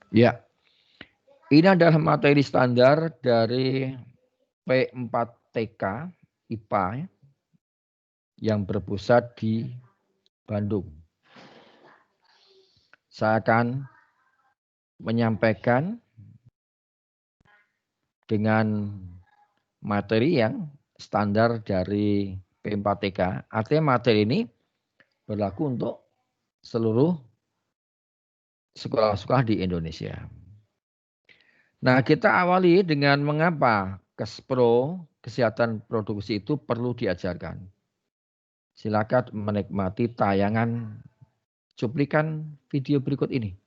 Ya, ini adalah materi standar dari P4TK IPA ya, yang berpusat di Bandung. Saya akan menyampaikan dengan materi yang standar dari P4TK. Artinya materi ini berlaku untuk seluruh sekolah-sekolah di Indonesia. Nah, kita awali dengan mengapa Kespro, kesehatan produksi itu perlu diajarkan. Silakan menikmati tayangan cuplikan video berikut ini.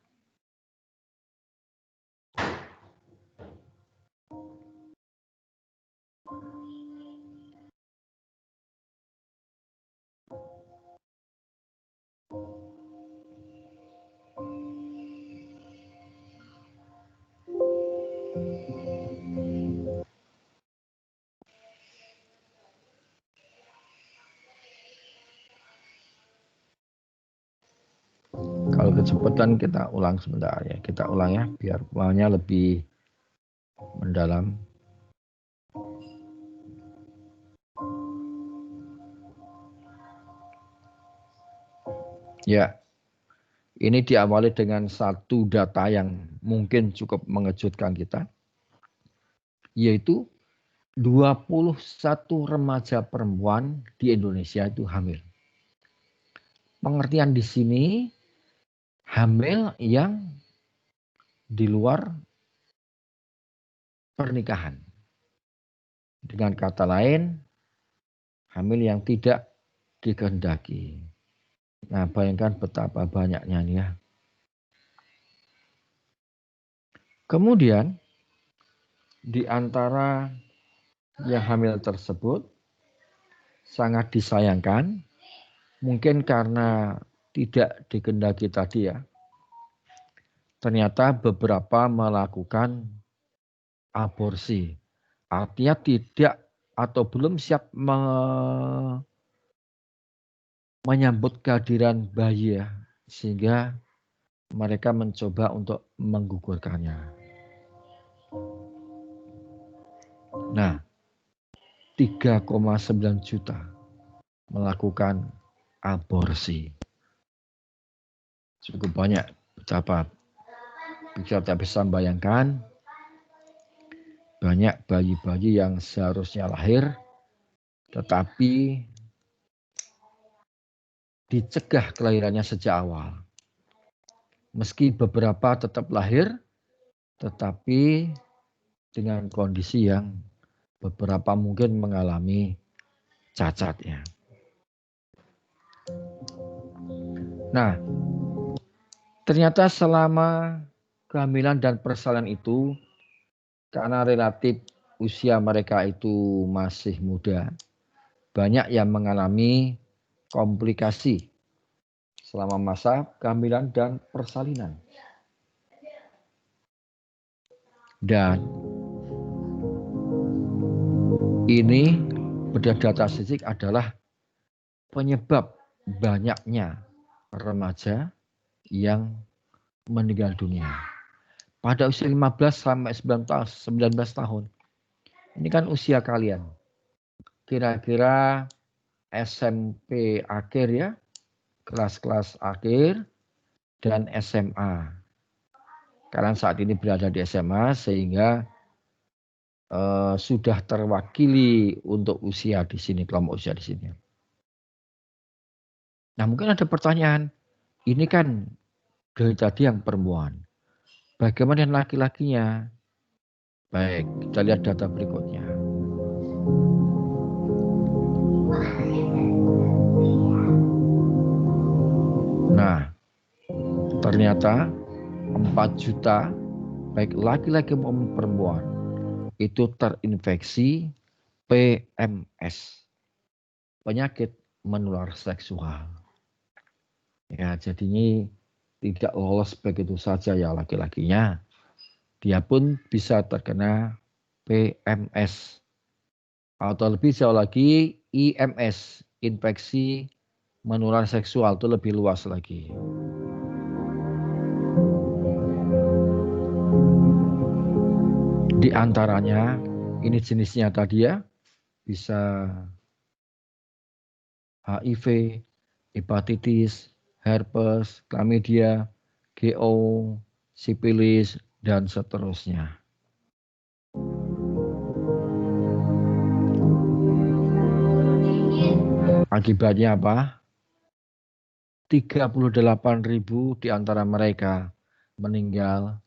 Kalau kecepatan kita ulang sebentar ya. Kita ulang ya biar pemahamannya lebih mendalam. Ya, ini diawali dengan satu data yang mungkin cukup mengejutkan kita, yaitu 21 remaja perempuan di Indonesia itu hamil. Pengertian di sini hamil yang di luar pernikahan. Dengan kata lain, hamil yang tidak dikehendaki. Nah, bayangkan betapa banyaknya nih ya. Kemudian, di antara yang hamil tersebut sangat disayangkan, mungkin karena tidak dikehendaki tadi ya. Ternyata beberapa melakukan aborsi. Artinya tidak atau belum siap menyambut kehadiran bayi ya. Sehingga mereka mencoba untuk menggugurkannya. Nah, 3,9 juta melakukan aborsi. Cukup banyak, betapa kita bisa membayangkan banyak bayi-bayi yang seharusnya lahir tetapi dicegah kelahirannya sejak awal. Meski beberapa tetap lahir, tetapi dengan kondisi yang beberapa mungkin mengalami cacatnya. Nah, ternyata selama kehamilan dan persalinan itu, karena relatif usia mereka itu masih muda, banyak yang mengalami komplikasi selama masa kehamilan dan persalinan. Dan ini berdasarkan statistik adalah penyebab banyaknya remaja yang meninggal dunia pada usia 15 sampai 19 tahun. Ini kan usia kalian. Kira-kira SMP akhir ya, kelas-kelas akhir dan SMA. Kalian saat ini berada di SMA sehingga sudah terwakili untuk usia di sini, kelompok usia di sini. Nah, mungkin ada pertanyaan, ini kan dari tadi yang perempuan, bagaimana yang laki-lakinya? Baik, kita lihat data berikutnya. Nah, ternyata 4 juta baik laki-laki maupun perempuan itu terinfeksi PMS, penyakit menular seksual. Ya, jadi ini tidak lolos begitu saja ya laki-lakinya. Dia pun bisa terkena PMS. Atau lebih jauh lagi IMS, infeksi menular seksual, itu lebih luas lagi. Di antaranya, ini jenisnya tadi ya, bisa HIV, hepatitis, herpes, chlamydia, GO, sipilis, dan seterusnya. Akibatnya apa? 38.000 di antara mereka meninggal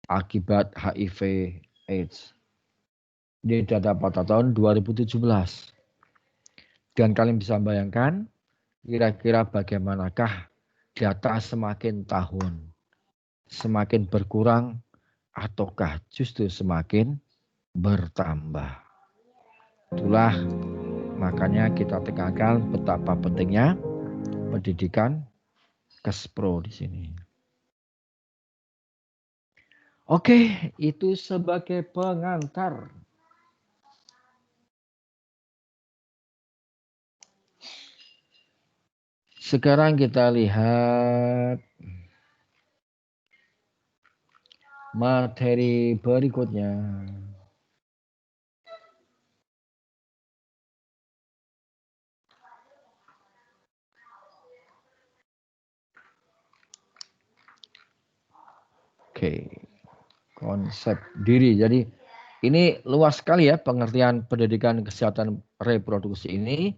akibat HIV AIDS. Ini data pada tahun 2017. Dan kalian bisa bayangkan kira-kira bagaimanakah data semakin tahun? Semakin berkurang ataukah justru semakin bertambah? Itulah makanya kita tekankan betapa pentingnya pendidikan Kespro di sini. Oke, itu sebagai pengantar. Sekarang kita lihat materi berikutnya. Oke, konsep diri. Jadi ini luas sekali ya pengertian pendidikan kesehatan reproduksi ini.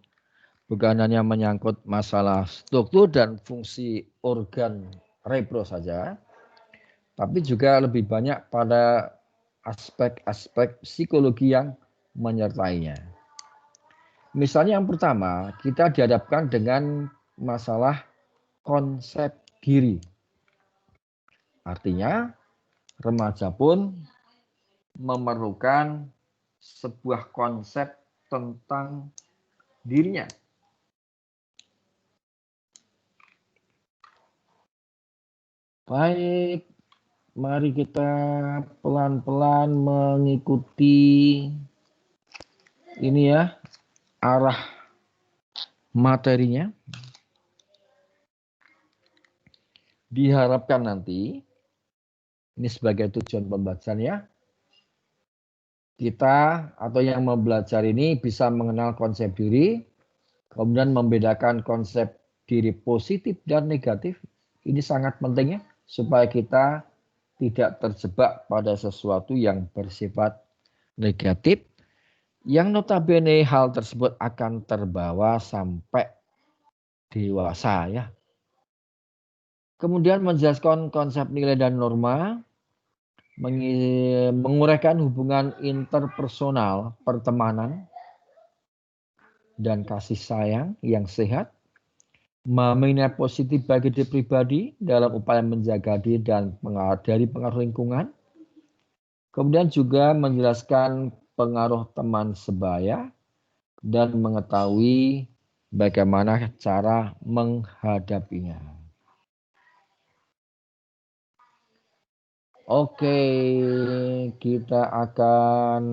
Bukan hanya menyangkut masalah struktur dan fungsi organ repro saja, tapi juga lebih banyak pada aspek-aspek psikologi yang menyertainya. Misalnya yang pertama, kita dihadapkan dengan masalah konsep diri. Artinya, remaja pun memerlukan sebuah konsep tentang dirinya. Baik, mari kita pelan-pelan mengikuti ini ya, arah materinya. Diharapkan nanti, ini sebagai tujuan pembelajaran ya, kita atau yang mau belajar ini bisa mengenal konsep diri, kemudian membedakan konsep diri positif dan negatif. Ini sangat penting ya, supaya kita tidak terjebak pada sesuatu yang bersifat negatif, yang notabene hal tersebut akan terbawa sampai dewasa ya. Kemudian menjelaskan konsep nilai dan norma, menguraikan hubungan interpersonal, pertemanan, dan kasih sayang yang sehat, memilih positif bagi diri pribadi dalam upaya menjaga diri dan dari pengaruh lingkungan. Kemudian juga menjelaskan pengaruh teman sebaya dan mengetahui bagaimana cara menghadapinya. Oke, kita akan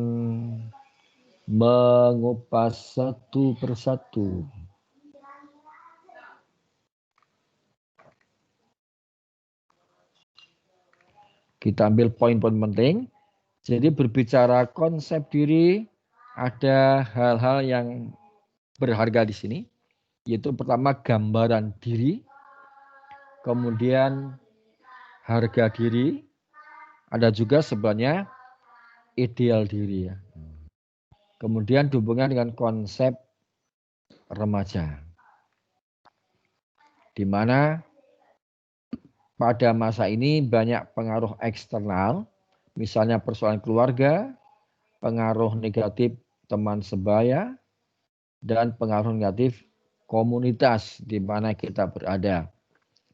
mengupas satu persatu. Kita ambil poin-poin penting. Jadi berbicara konsep diri, ada hal-hal yang berharga di sini. Yaitu pertama gambaran diri, kemudian harga diri, ada juga sebenarnya ideal diri ya. Kemudian dihubungkan dengan konsep remaja. Di mana pada masa ini banyak pengaruh eksternal, misalnya persoalan keluarga, pengaruh negatif teman sebaya, dan pengaruh negatif komunitas di mana kita berada.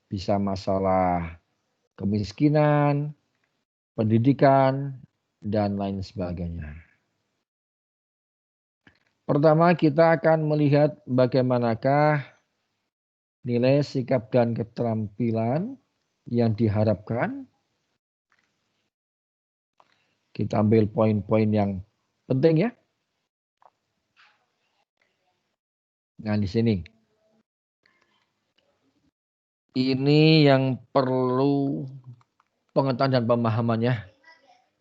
Bisa masalah kemiskinan, pendidikan, dan lain sebagainya. Pertama kita akan melihat bagaimanakah nilai, sikap, dan keterampilan yang diharapkan. Kita ambil poin-poin yang penting ya. Nah di sini. Ini yang perlu pengetahuan dan pemahamannya.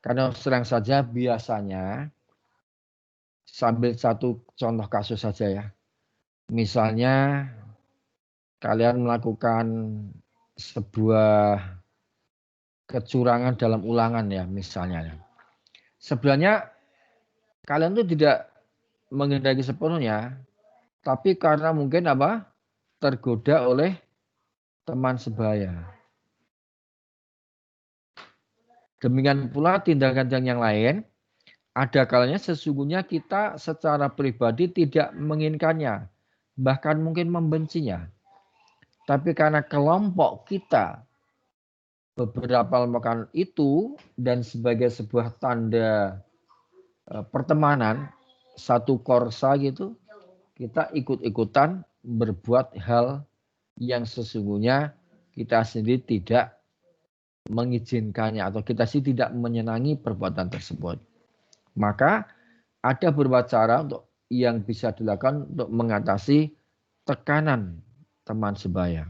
Karena serang saja biasanya, sambil satu contoh kasus saja ya. Misalnya kalian melakukan sebuah kecurangan dalam ulangan ya misalnya. Sebenarnya kalian tuh tidak menghendaki sepenuhnya, tapi karena mungkin apa? Tergoda oleh teman sebaya. Demikian pula tindakan yang lain, ada kalanya sesungguhnya kita secara pribadi tidak menginginkannya, bahkan mungkin membencinya. Tapi karena kelompok kita beberapa melakukan itu dan sebagai sebuah tanda pertemanan, satu korsa gitu, kita ikut-ikutan berbuat hal yang sesungguhnya kita sendiri tidak mengizinkannya atau kita sih tidak menyenangi perbuatan tersebut. Maka ada beberapa cara untuk yang bisa dilakukan untuk mengatasi tekanan teman sebaya.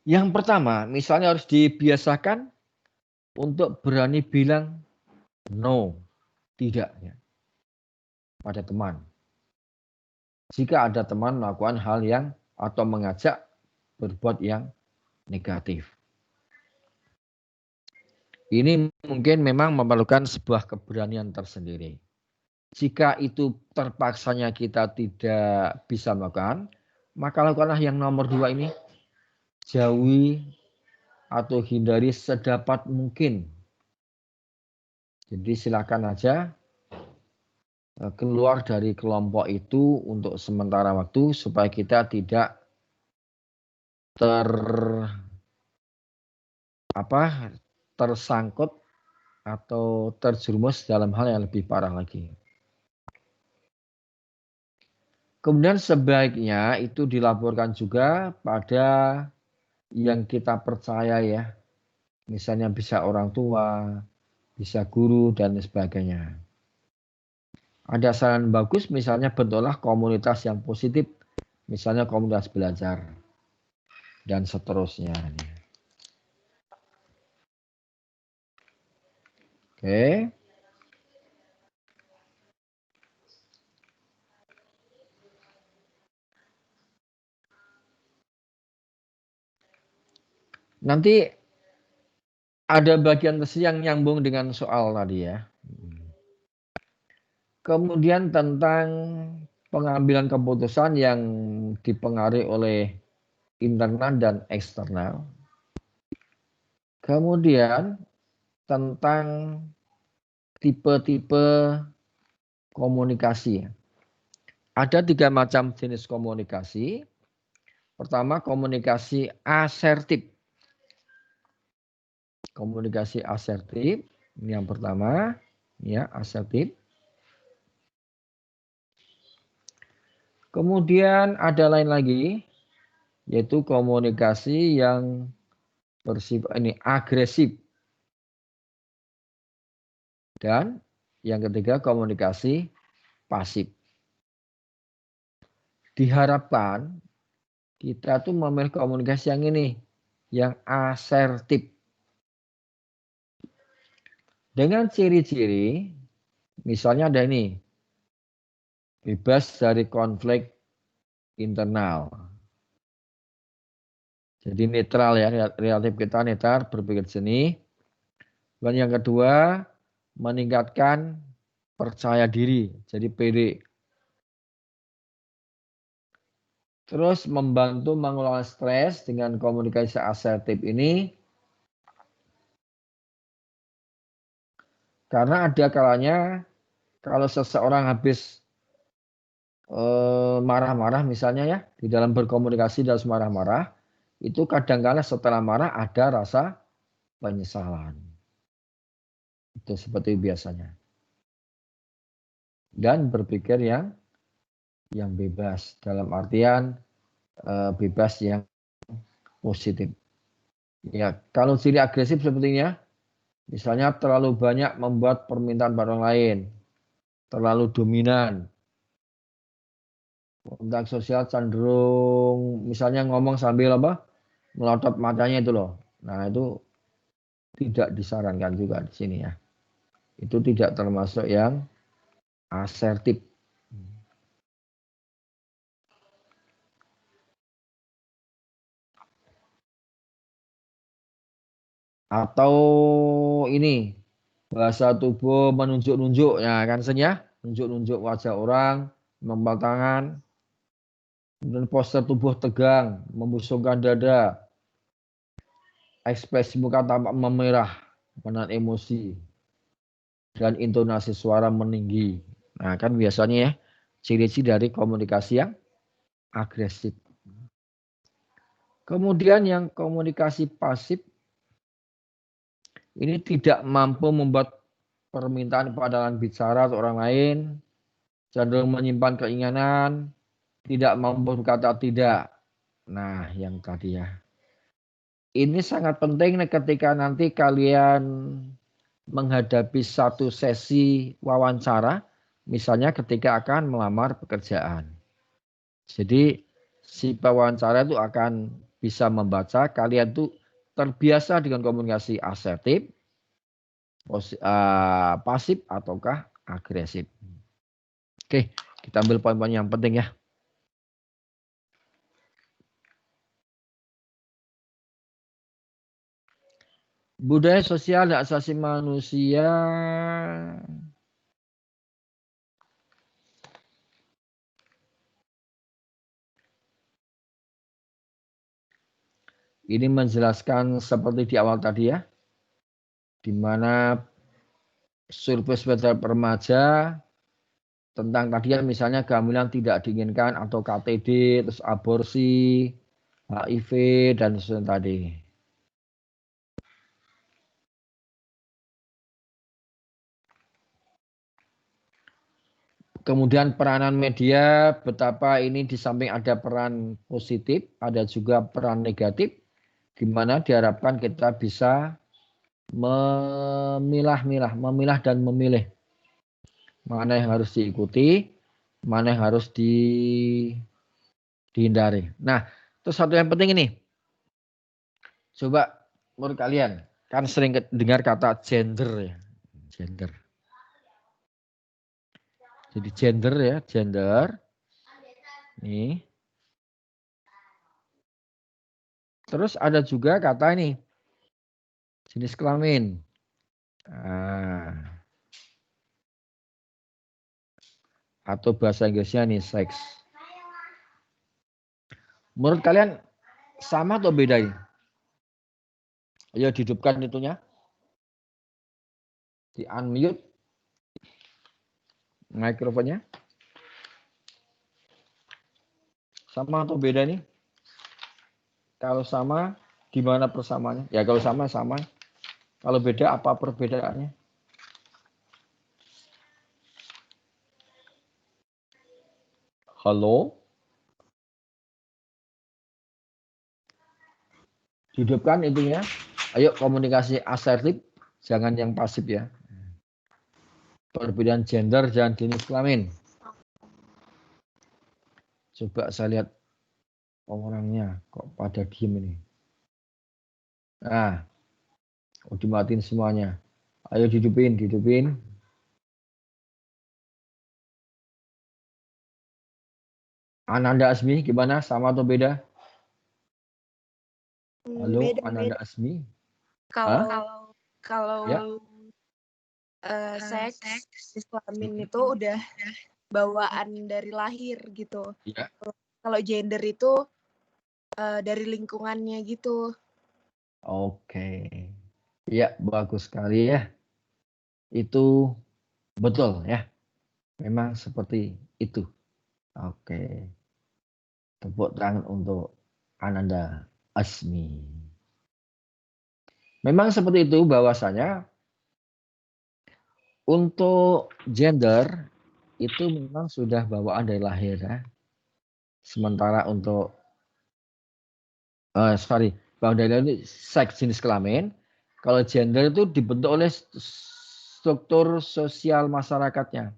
Yang pertama, misalnya harus dibiasakan untuk berani bilang no, tidak ya, pada teman. Jika ada teman melakukan hal yang atau mengajak berbuat yang negatif. Ini mungkin memang memerlukan sebuah keberanian tersendiri. Jika itu terpaksanya kita tidak bisa melakukan, maka lakukanlah yang nomor 2 ini. Jauhi atau hindari sedapat mungkin. Jadi silakan aja keluar dari kelompok itu untuk sementara waktu supaya kita tidak tersangkut atau terjerumus dalam hal yang lebih parah lagi. Kemudian sebaiknya itu dilaporkan juga pada yang kita percaya ya. Misalnya bisa orang tua, bisa guru dan sebagainya. Ada saran bagus misalnya bentuklah komunitas yang positif. Misalnya komunitas belajar dan seterusnya. Oke. Nanti ada bagian yang nyambung dengan soal tadi ya. Kemudian tentang pengambilan keputusan yang dipengaruhi oleh internal dan eksternal. Kemudian tentang tipe-tipe komunikasi. Ada 3 macam jenis komunikasi. Pertama, komunikasi asertif. Komunikasi asertif, ini yang pertama, ya, asertif. Kemudian ada lain lagi, yaitu komunikasi yang bersifat agresif. Dan yang ketiga, komunikasi pasif. Diharapkan kita tuh memilih komunikasi yang ini, yang asertif. Dengan ciri-ciri, misalnya ada ini, bebas dari konflik internal. Jadi netral ya, relatif kita netral, berpikir jernih. Dan yang kedua, meningkatkan percaya diri, jadi pede. Terus membantu mengelola stres dengan komunikasi asertif ini. Karena ada kalanya kalau seseorang habis marah-marah misalnya ya, di dalam berkomunikasi dan marah-marah, itu kadang-kala setelah marah ada rasa penyesalan. Itu seperti biasanya. Dan berpikir yang bebas, dalam artian bebas yang positif. Ya, kalau ciri agresif sepertinya, misalnya terlalu banyak membuat permintaan pada orang lain, terlalu dominan, kontak sosial cenderung misalnya ngomong sambil melotot matanya itu loh. Nah itu tidak disarankan juga di sini ya. Itu tidak termasuk yang asertif. Atau ini bahasa tubuh menunjuk-nunjuk, ya kan Sen ya, nunjuk-nunjuk wajah orang, mengepal tangan, dan postur tubuh tegang, membusungkan dada, ekspresi muka tampak memerah, menahan emosi, dan intonasi suara meninggi. Nah kan biasanya ya ciri-ciri dari komunikasi yang agresif. Kemudian yang komunikasi pasif ini tidak mampu membuat permintaan pada lawan bicara atau orang lain, cenderung menyimpan keinginan, tidak mampu berkata tidak. Nah, yang tadi ya. Ini sangat penting ketika nanti kalian menghadapi satu sesi wawancara, misalnya ketika akan melamar pekerjaan. Jadi si pewawancara itu akan bisa membaca kalian tuh terbiasa dengan komunikasi asertif, pasif ataukah agresif. Oke, kita ambil poin-poin yang penting ya. Budaya sosial dan asasi manusia. Ini menjelaskan seperti di awal tadi ya, di mana survei terhadap remaja tentang tadi ya, misalnya kehamilan tidak diinginkan atau KTD, terus aborsi, HIV dan sebagainya tadi. Kemudian peranan media, betapa ini di samping ada peran positif, ada juga peran negatif, di mana diharapkan kita bisa memilah dan memilih mana yang harus diikuti, mana yang harus dihindari. Nah, terus satu yang penting ini, coba menurut kalian, kan sering dengar kata gender ya, gender. Jadi gender ya, gender. Nih. Terus ada juga kata ini, jenis kelamin. Nah. Atau bahasa Inggrisnya nih seks. Menurut kalian sama atau beda ini? Ayo dihidupkan itunya. Di unmute mikrofonnya. Sama atau beda nih? Kalau sama, gimana persamaannya? Ya kalau sama. Kalau beda, apa perbedaannya? Halo? Hidupkan itunya. Ayo komunikasi asertif, jangan yang pasif ya. Perbedaan gender dan jenis kelamin. Coba saya lihat orangnya kok pada diem ini. Nah, dimatiin semuanya. Ayo dihidupin. Ananda Asmi gimana? Sama atau beda? Halo, beda, Ananda Asmi. Kalau ya. Seks kelamin itu udah bawaan dari lahir gitu. Ya. Kalau gender itu dari lingkungannya gitu. Oke. Ya, bagus sekali ya. Itu betul ya. Memang seperti itu. Oke. Tepuk tangan untuk Ananda Asmi. Memang seperti itu bahwasanya untuk gender itu memang sudah bawaan dari lahir ya. Sementara untuk bawaan dari lahir itu seks jenis kelamin. Kalau gender itu dibentuk oleh struktur sosial masyarakatnya.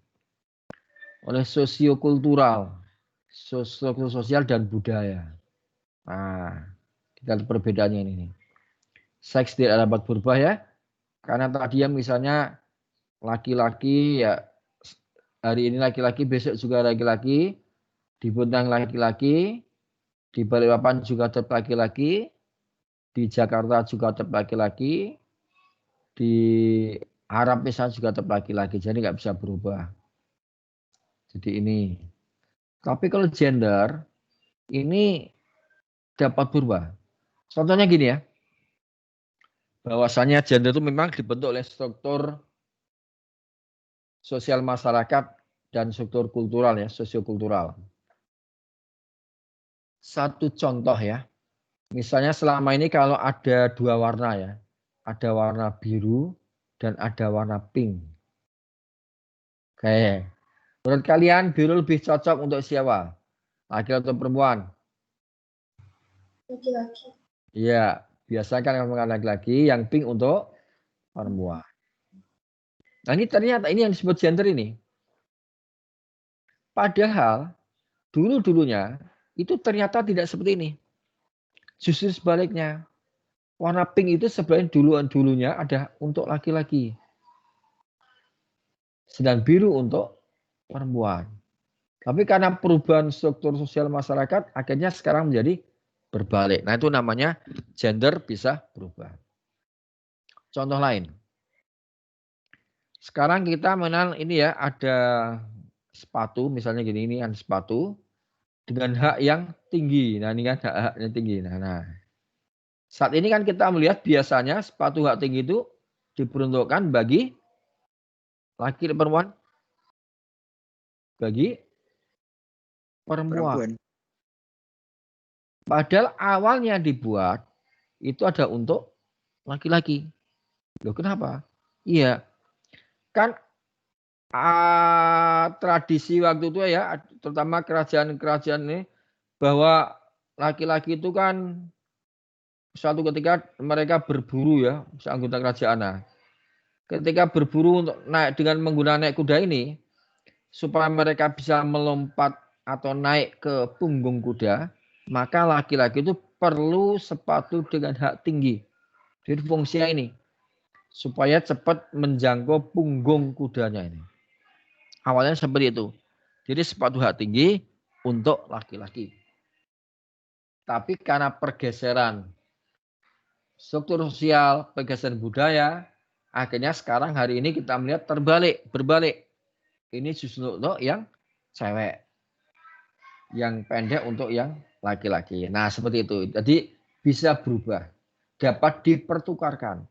Oleh sosiokultural, struktur sosial dan budaya. Nah, kita lihat perbedaannya ini. Seks tidak dapat berubah ya. Karena tadi ya misalnya laki-laki ya hari ini laki-laki, besok juga laki-laki, di Bontang laki-laki, di Balikpapan juga tetap laki-laki, di Jakarta juga tetap laki-laki, di Arab misalnya juga tetap laki-laki, jadi nggak bisa berubah. Jadi ini. Tapi kalau gender ini dapat berubah. Contohnya gini ya, bahwasanya gender itu memang dibentuk oleh struktur sosial masyarakat dan struktur kultural ya, sosiokultural. Satu contoh ya, misalnya selama ini kalau ada dua warna ya, ada warna biru dan ada warna pink. Oke, menurut kalian biru lebih cocok untuk siapa? Laki atau perempuan? Laki-laki. Iya, biasanya kan ngomongkan laki-laki, yang pink untuk perempuan. Nah ini ternyata ini yang disebut gender ini. Padahal dulu-dulunya itu ternyata tidak seperti ini. Justru sebaliknya. Warna pink itu sebenarnya dulunya ada untuk laki-laki. Sedang biru untuk perempuan. Tapi karena perubahan struktur sosial masyarakat, akhirnya sekarang menjadi berbalik. Nah itu namanya gender bisa berubah. Contoh lain. Sekarang kita mengenal ini ya, ada sepatu, misalnya gini, ini kan sepatu dengan hak yang tinggi. Nah ini kan hak yang tinggi. Nah, saat ini kan kita melihat biasanya sepatu hak tinggi itu diperuntukkan bagi laki dan perempuan? Bagi perempuan. Padahal awalnya dibuat itu ada untuk laki-laki. Loh kenapa? Iya, kan tradisi waktu itu ya, terutama kerajaan-kerajaan ini, bahwa laki-laki itu kan suatu ketika mereka berburu ya, anggota kerajaan. Nah, ketika berburu untuk naik dengan menggunakan naik kuda ini, supaya mereka bisa melompat atau naik ke punggung kuda, maka laki-laki itu perlu sepatu dengan hak tinggi. Jadi fungsinya ini, supaya cepat menjangkau punggung kudanya ini. Awalnya seperti itu. Jadi sepatu hak tinggi untuk laki-laki. Tapi karena pergeseran struktur sosial, pergeseran budaya, akhirnya sekarang hari ini kita melihat berbalik. Ini justru untuk yang cewek. Yang pendek untuk yang laki-laki. Nah, seperti itu. Jadi bisa berubah. Dapat dipertukarkan.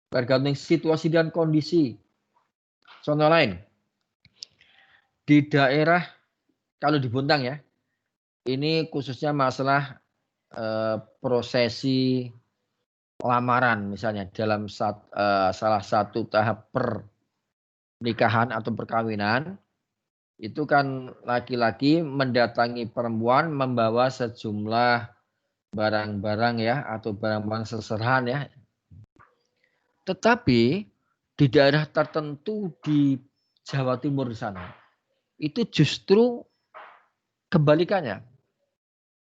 Tergantung situasi dan kondisi. Contoh lain. Di daerah, kalau di Bontang ya, ini khususnya masalah prosesi lamaran misalnya dalam salah satu tahap pernikahan atau perkawinan. Itu kan laki-laki mendatangi perempuan membawa sejumlah barang-barang ya atau barang-barang seserahan ya. Tetapi di daerah tertentu di Jawa Timur di sana itu justru kebalikannya.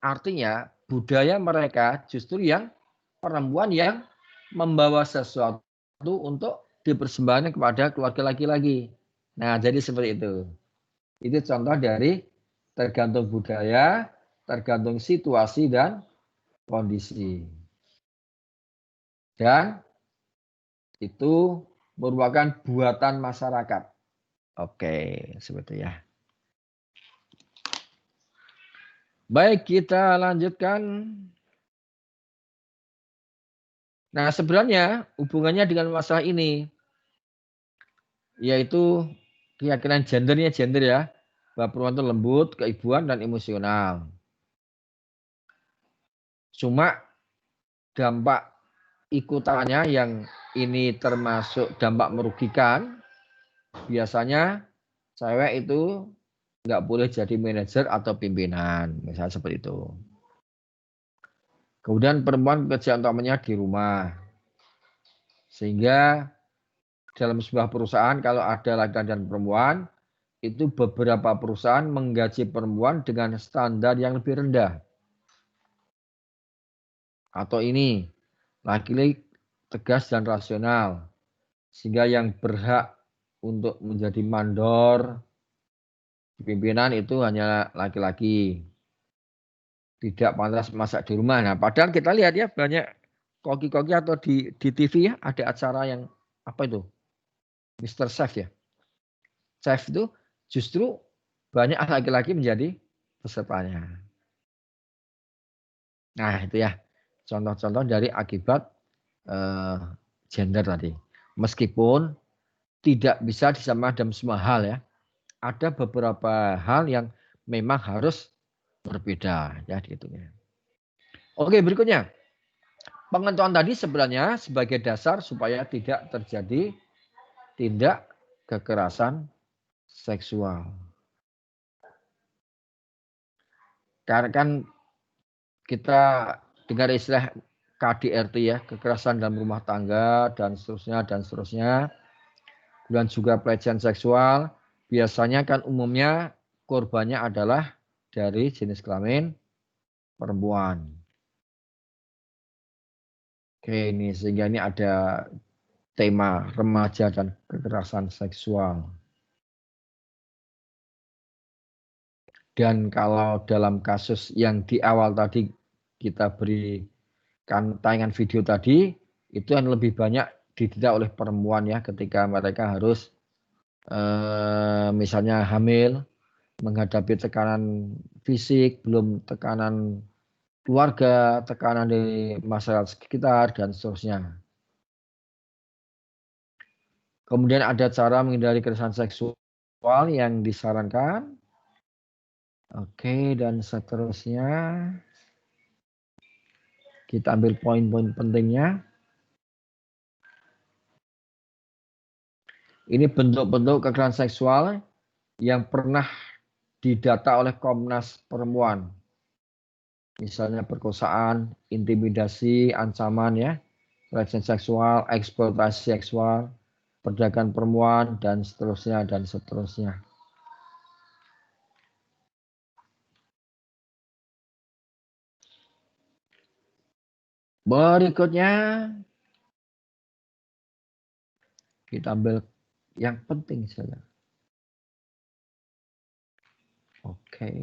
Artinya budaya mereka justru yang perempuan yang membawa sesuatu untuk dipersembahkan kepada keluarga laki-laki. Nah, jadi seperti itu. Itu contoh dari tergantung budaya, tergantung situasi dan kondisi. Dan itu merupakan buatan masyarakat. Oke, seperti ya. Baik, kita lanjutkan. Nah, sebenarnya hubungannya dengan masalah ini, yaitu keyakinan gendernya gender ya. Bahwa perempuan itu lembut, keibuan, dan emosional. Cuma dampak ikutannya yang ini termasuk dampak merugikan, biasanya cewek itu nggak boleh jadi manajer atau pimpinan, misalnya seperti itu. Kemudian perempuan pekerjaan utamanya di rumah. Sehingga dalam sebuah perusahaan kalau ada laki-laki dan perempuan, itu beberapa perusahaan menggaji perempuan dengan standar yang lebih rendah. Atau ini, laki-laki tegas dan rasional. Sehingga yang berhak untuk menjadi mandor pimpinan itu hanya laki-laki. Tidak pantas masak di rumah. Nah, padahal kita lihat ya banyak koki-koki atau di TV ya ada acara yang apa itu? Mr. Chef ya. Chef itu justru banyak laki-laki menjadi pesertanya. Nah, itu ya contoh-contoh dari akibat gender tadi. Meskipun tidak bisa disamakan dalam semua hal ya. Ada beberapa hal yang memang harus berbeda ya gitu ya. Oke, berikutnya. Pengetahuan tadi sebenarnya sebagai dasar supaya tidak terjadi tindak kekerasan seksual. Karena kan kita dengar istilah KDRT ya, kekerasan dalam rumah tangga dan seterusnya dan seterusnya. Dan juga pelecehan seksual, biasanya kan umumnya korbannya adalah dari jenis kelamin perempuan. Oke, ini sehingga ini ada tema remaja dan kekerasan seksual. Dan kalau dalam kasus yang di awal tadi kita berikan tayangan video tadi, itu yang lebih banyak dididik oleh perempuan ya ketika mereka harus misalnya hamil, menghadapi tekanan fisik, belum tekanan keluarga, tekanan dari masyarakat sekitar, dan seterusnya. Kemudian ada cara menghindari kekerasan seksual yang disarankan. Oke, dan seterusnya. Kita ambil poin-poin pentingnya. Ini bentuk-bentuk kekerasan seksual yang pernah didata oleh Komnas Perempuan. Misalnya perkosaan, intimidasi, ancaman ya, pelecehan seksual, eksploitasi seksual, perdagangan perempuan, dan seterusnya, dan seterusnya. Berikutnya, kita ambil yang penting saja. Oke.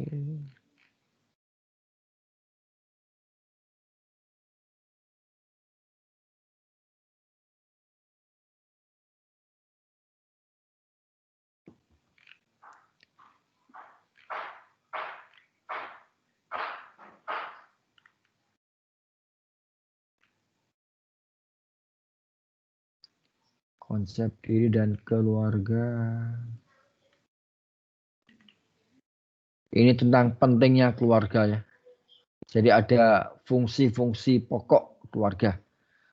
Konsep diri dan keluarga. Ini tentang pentingnya keluarga ya. Jadi ada fungsi-fungsi pokok keluarga.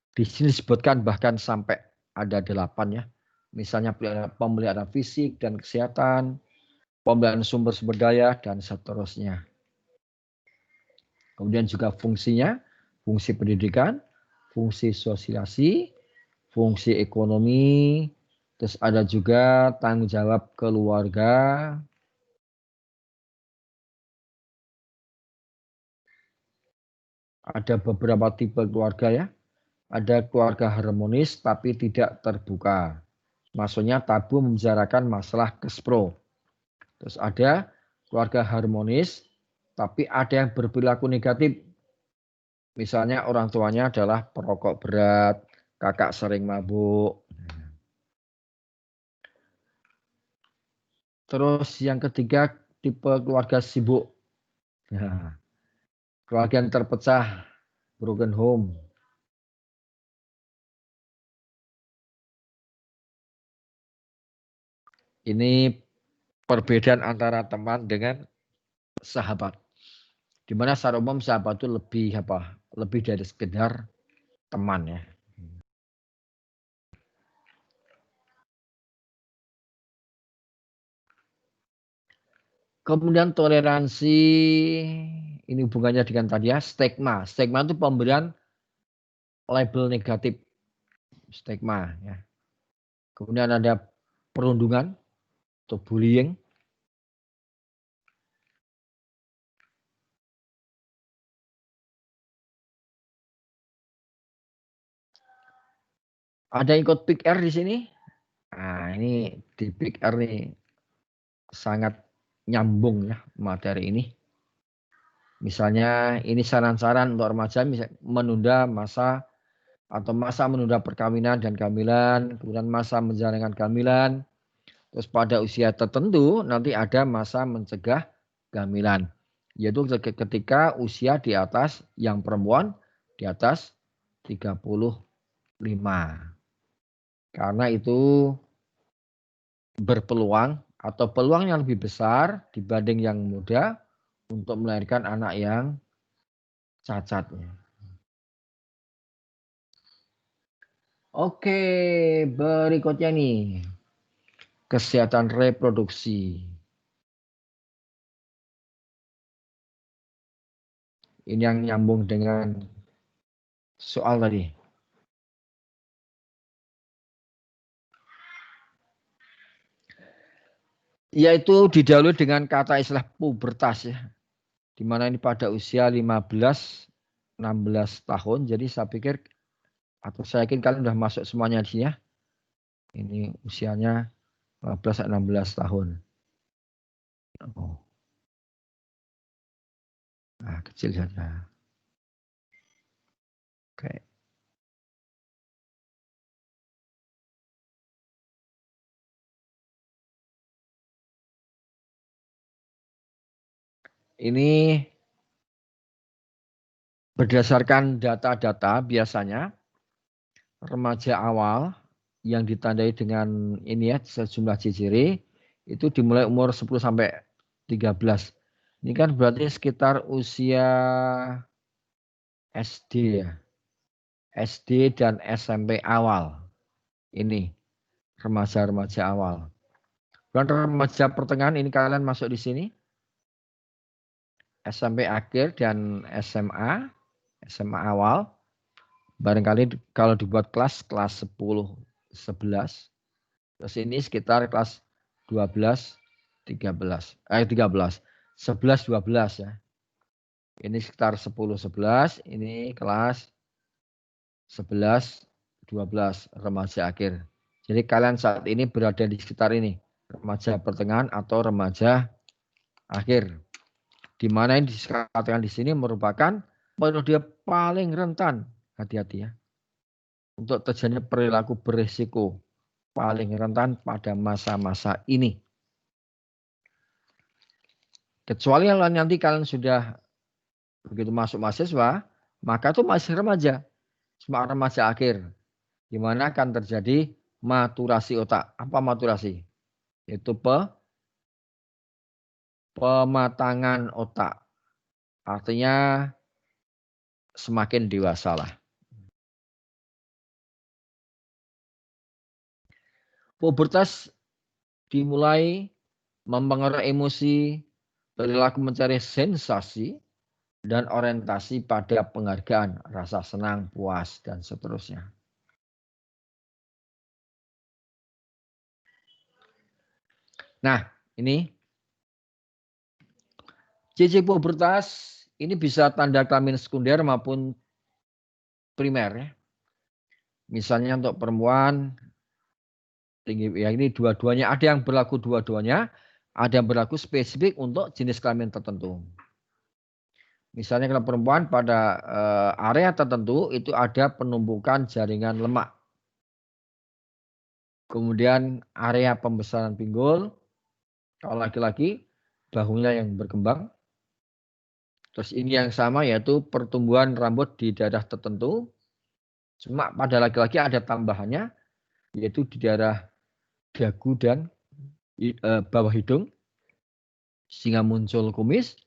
Di sini disebutkan bahkan sampai ada 8 ya. Misalnya pemeliharaan fisik dan kesehatan, pemeliharaan sumber-sumber daya, dan seterusnya. Kemudian juga fungsinya, fungsi pendidikan, fungsi sosialisasi, fungsi ekonomi, terus ada juga tanggung jawab keluarga. Ada beberapa tipe keluarga ya. Ada keluarga harmonis tapi tidak terbuka. Maksudnya tabu membicarakan masalah kespro. Terus ada keluarga harmonis tapi ada yang berperilaku negatif. Misalnya orang tuanya adalah perokok berat, kakak sering mabuk. Terus yang ketiga tipe keluarga sibuk. Nah, keluarga yang terpecah, broken home. Ini perbedaan antara teman dengan sahabat. Di mana secara umum sahabat itu lebih dari sekedar teman ya. Kemudian toleransi, ini hubungannya dengan tadi ya, stigma. Stigma itu pemberian label negatif, stigma ya. Kemudian ada perundungan atau bullying. Ada ikut Big R di sini? Nah, ini di Big R nih sangat nyambung ya materi ini. Misalnya ini saran-saran untuk remaja menunda masa atau masa menunda perkawinan dan kehamilan, kemudian masa menjalankan kehamilan. Terus pada usia tertentu nanti ada masa mencegah kehamilan. Yaitu ketika usia di atas yang perempuan di atas 35. Karena itu berpeluang atau peluang yang lebih besar dibanding yang muda untuk melahirkan anak yang cacat. Oke, berikutnya nih. Kesehatan reproduksi. Ini yang nyambung dengan soal tadi. Yaitu didahului dengan kata istilah pubertas ya. Di mana ini pada usia 15-16 tahun. Jadi saya pikir atau saya yakin kalian sudah masuk semuanya di sini ya. Ini usianya 15-16 tahun. Oh. Nah, kecil saja. Oke. Ini berdasarkan data-data biasanya remaja awal yang ditandai dengan ini ya sejumlah ciri itu dimulai umur 10 sampai 13. Ini kan berarti sekitar usia SD ya. SD dan SMP awal. Ini remaja-remaja awal. Dan remaja pertengahan ini kalian masuk di sini. SMP akhir dan SMA awal. Barangkali kalau dibuat kelas 10, 11. Terus ini sekitar kelas 12, 13. 11, 12 ya. Ini sekitar 10, 11. Ini kelas 11, 12 remaja akhir. Jadi kalian saat ini berada di sekitar ini. Remaja pertengahan atau remaja akhir. Di mana yang dikatakan di sini merupakan periode paling rentan. Hati-hati ya. Untuk terjadinya perilaku berisiko. Paling rentan pada masa-masa ini. Kecuali kalau nanti kalian sudah begitu masuk mahasiswa, maka itu masih remaja. Cuma remaja akhir. Di mana akan terjadi maturasi otak. Apa maturasi? Itu pematangan otak. Artinya semakin dewasa lah. Pubertas dimulai mempengaruhi emosi, perilaku mencari sensasi, dan orientasi pada penghargaan, rasa senang, puas, dan seterusnya. Nah, ini ciri pubertas ini bisa tanda kelamin sekunder maupun primer ya. Misalnya untuk perempuan tinggi ya ini dua-duanya, ada yang berlaku dua-duanya, ada yang berlaku spesifik untuk jenis kelamin tertentu. Misalnya kalau perempuan pada area tertentu itu ada penumpukan jaringan lemak. Kemudian area pembesaran pinggul, kalau laki-laki bahunya yang berkembang. Terus ini yang sama yaitu pertumbuhan rambut di daerah tertentu. Cuma pada laki-laki ada tambahannya yaitu di daerah dagu dan bawah hidung sehingga muncul kumis.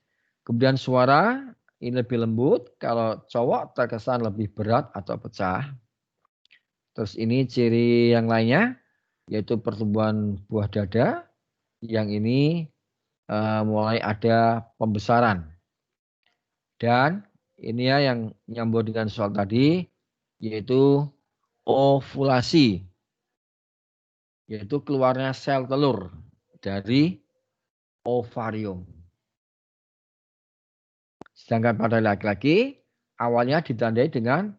Kemudian suara ini lebih lembut, kalau cowok terkesan lebih berat atau pecah. Terus ini ciri yang lainnya yaitu pertumbuhan buah dada yang ini mulai ada pembesaran. Dan ini ya yang nyambung dengan soal tadi yaitu ovulasi. Yaitu keluarnya sel telur dari ovarium. Sedangkan pada laki-laki awalnya ditandai dengan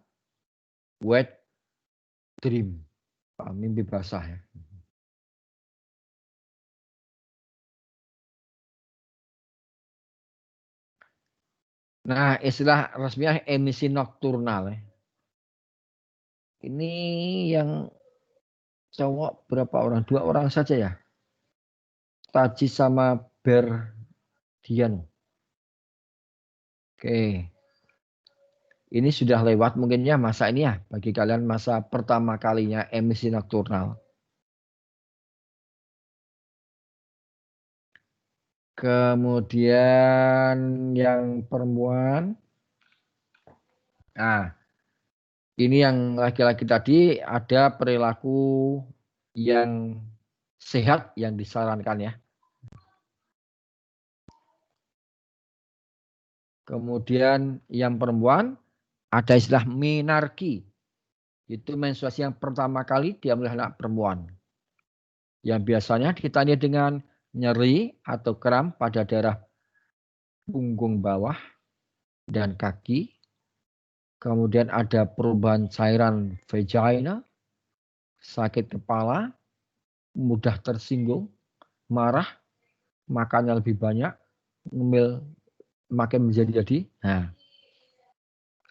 wet dream. Mimpi basah ya. Nah, istilah resminya emisi nokturnal ya. Ini yang cowok berapa orang? 2 orang saja ya. Taji sama Berdian. Oke. Ini sudah lewat mungkin ya masa ini ya. Bagi kalian masa pertama kalinya emisi nokturnal. Kemudian yang perempuan. Nah, ini yang laki-laki tadi ada perilaku yang sehat yang disarankan ya. Kemudian yang perempuan ada istilah menarki. Itu menstruasi yang pertama kali diambil anak perempuan. Yang biasanya ditandai dengan nyeri atau kram pada daerah punggung bawah dan kaki. Kemudian ada perubahan cairan vagina, sakit kepala, mudah tersinggung, marah, makannya lebih banyak, ngemil makin menjadi-jadi. Nah,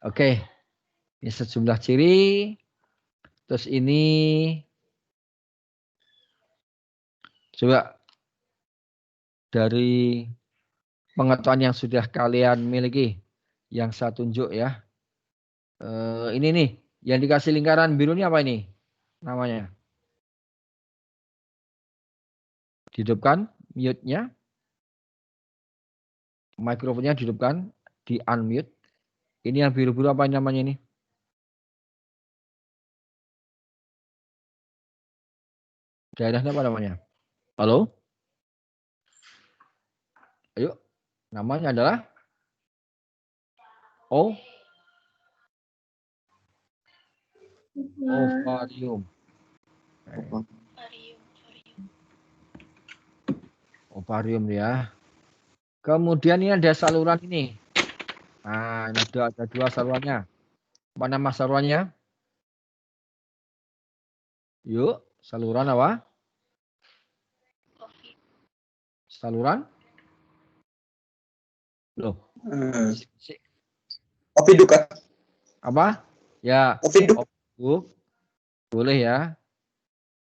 oke. Ini sejumlah ciri. Terus ini coba dari pengetahuan yang sudah kalian miliki, yang saya tunjuk ya. Ini nih, yang dikasih lingkaran biru ini apa ini? Namanya. Dihidupkan mute-nya. Mikrofonnya dihidupkan, di unmute. Ini yang biru-biru apa namanya ini? Daerahnya apa namanya? Halo? Ayo. Namanya adalah ovarium. Ovarium ya. Kemudian ini ada saluran ini. Nah, ini ada 2 salurannya. Apa nama salurannya? Yuk, saluran apa? Saluran? Loh. Oviduk kan? Apa? Ya. Oviduk. Boleh ya.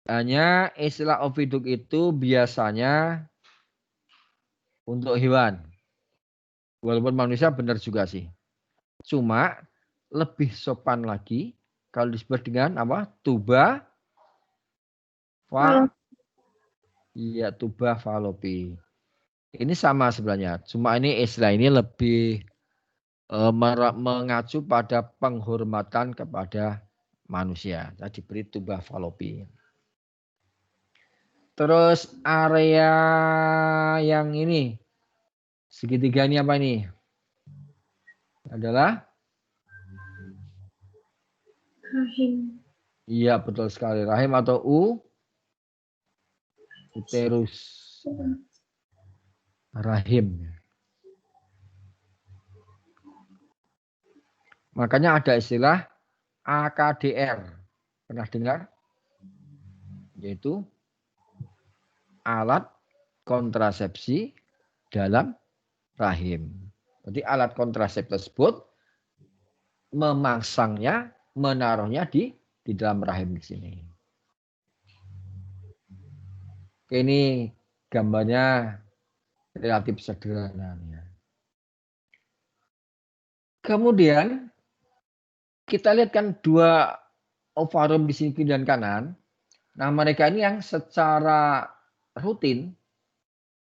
Hanya istilah oviduk itu biasanya untuk hewan. Walaupun manusia benar juga sih. Cuma lebih sopan lagi kalau disebut dengan apa? Tuba falopi. Ini sama sebenarnya. Cuma ini istilah ini lebih mengacu pada penghormatan kepada manusia. Tadi beri tuba falopi. Terus area yang ini segitiga ini apa ini? Adalah rahim. Iya betul sekali. Rahim atau uterus. Rahim. Makanya ada istilah AKDR. Pernah dengar? Yaitu alat kontrasepsi dalam rahim. Jadi alat kontrasepsi tersebut memasangnya, menaruhnya di dalam rahim di sini. Ini gambarnya relatif sederhana. Kemudian kita lihat kan 2 ovarium di sini kiri dan kanan. Nah mereka ini yang secara rutin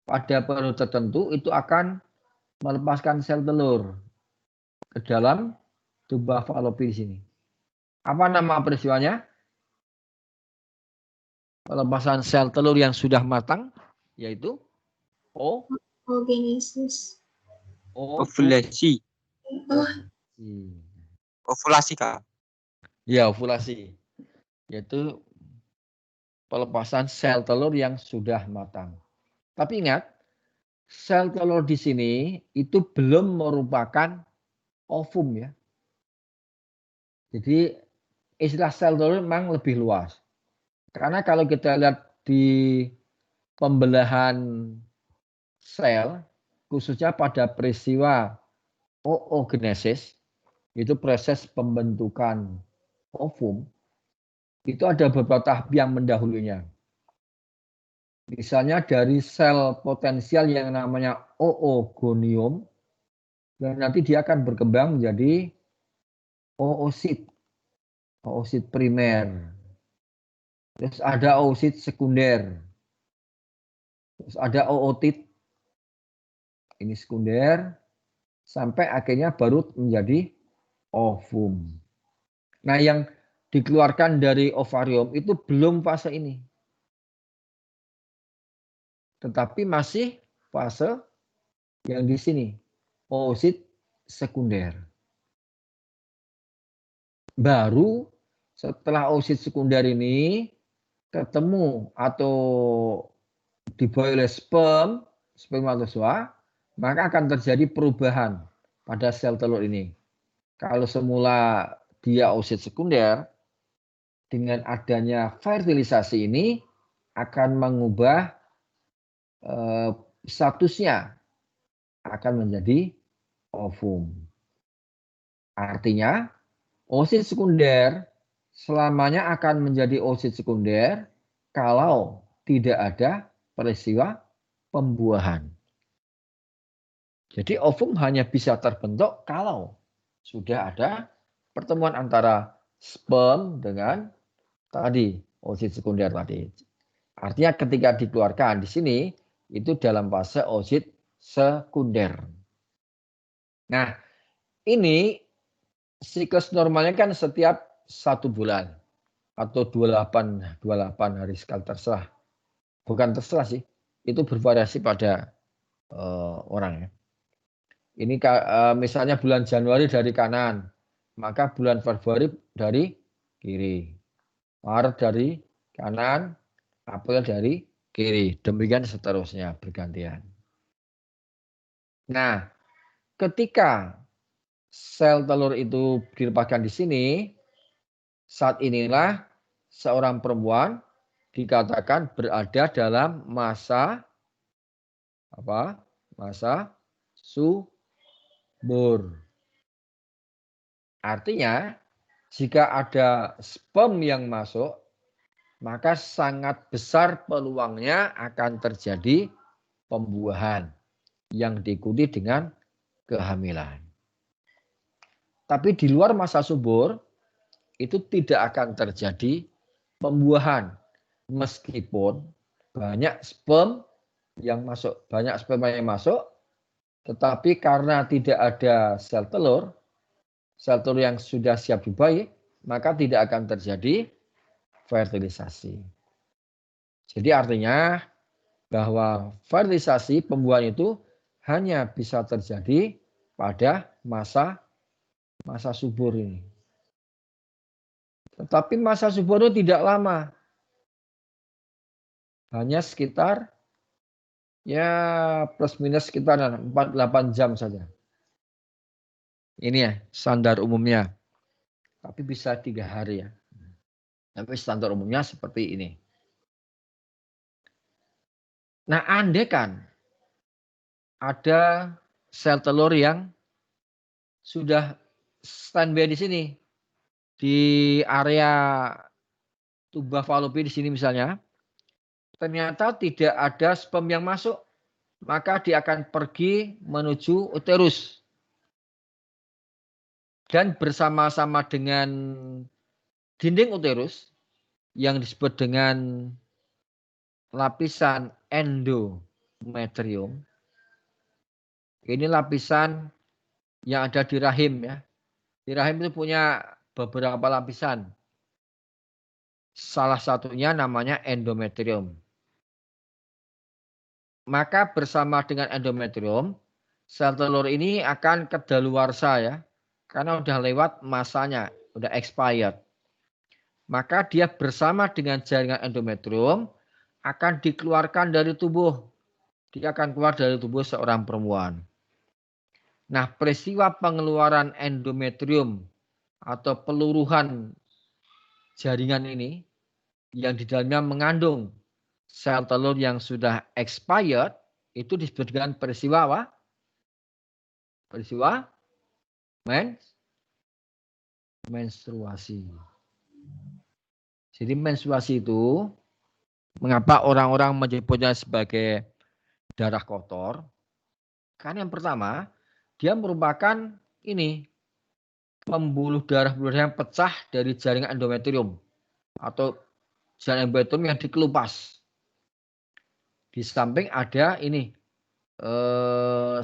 pada periode tertentu itu akan melepaskan sel telur ke dalam tuba falopi di sini. Apa nama peristiwanya? Pelepasan sel telur yang sudah matang, yaitu Oogenesis. Ovulasi. Ovulasi Kak. Ya, ovulasi. Yaitu pelepasan sel telur yang sudah matang. Tapi ingat, sel telur di sini itu belum merupakan ovum ya. Jadi istilah sel telur memang lebih luas. Karena kalau kita lihat di pembelahan sel, khususnya pada peristiwa oogenesis, itu proses pembentukan ovum, itu ada beberapa tahap yang mendahulunya. Misalnya dari sel potensial yang namanya oogonium, dan nanti dia akan berkembang menjadi oosit, oosit primer. Terus ada oosit sekunder. Terus ada ootit, ini sekunder, sampai akhirnya baru menjadi ovum. Nah, yang dikeluarkan dari ovarium itu belum fase ini. Tetapi masih fase yang di sini, oosit sekunder. Baru setelah oosit sekunder ini ketemu atau dibawa oleh spermatozoa, maka akan terjadi perubahan pada sel telur ini. Kalau semula dia oosit sekunder, dengan adanya fertilisasi ini akan mengubah statusnya, akan menjadi ovum. Artinya oosit sekunder selamanya akan menjadi oosit sekunder kalau tidak ada peristiwa pembuahan. Jadi ovum hanya bisa terbentuk kalau sudah ada pertemuan antara sperm dengan tadi oosit sekunder tadi. Artinya ketika dikeluarkan di sini itu dalam fase oosit sekunder. Nah, ini siklus normalnya kan setiap 1 bulan atau 28 hari sekali, terserah. Bukan terserah sih, itu bervariasi pada orang ya. Ini misalnya bulan Januari dari kanan, maka bulan Februari dari kiri. Maret dari kanan, April dari kiri. Demikian seterusnya bergantian. Nah, ketika sel telur itu dilepaskan di sini, saat inilah seorang perempuan dikatakan berada dalam masa apa? Masa subur. Artinya, jika ada sperm yang masuk, maka sangat besar peluangnya akan terjadi pembuahan yang diikuti dengan kehamilan. Tapi di luar masa subur, itu tidak akan terjadi pembuahan. Meskipun banyak sperma yang masuk, tetapi karena tidak ada sel telur yang sudah siap dibayi, maka tidak akan terjadi fertilisasi. Jadi artinya bahwa fertilisasi pembuahan itu hanya bisa terjadi pada masa subur ini. Tetapi masa subur itu tidak lama. Hanya sekitar ya plus minus sekitar 48 jam saja. Ini ya standar umumnya. Tapi bisa 3 hari ya. Tapi standar umumnya seperti ini. Nah, andai kan ada sel telur yang sudah standby di sini, di area tuba Fallopi di sini misalnya, ternyata tidak ada sperm yang masuk, maka dia akan pergi menuju uterus. Dan bersama-sama dengan dinding uterus yang disebut dengan lapisan endometrium. Ini lapisan yang ada di rahim ya. Di rahim itu punya beberapa lapisan. Salah satunya namanya endometrium. Maka bersama dengan endometrium, sel telur ini akan kedaluarsa ya. Karena udah lewat masanya, udah expired. Maka dia bersama dengan jaringan endometrium akan dikeluarkan dari tubuh. Dia akan keluar dari tubuh seorang perempuan. Nah, peristiwa pengeluaran endometrium atau peluruhan jaringan ini yang di dalamnya mengandung sel telur yang sudah expired itu disebut dengan peristiwa apa? Peristiwa menstruasi. Jadi menstruasi itu mengapa orang-orang menyebutnya sebagai darah kotor? Karena yang pertama, dia merupakan ini pembuluh darah yang pecah dari jaringan endometrium atau jaringan endometrium yang dikelupas. Di samping ada ini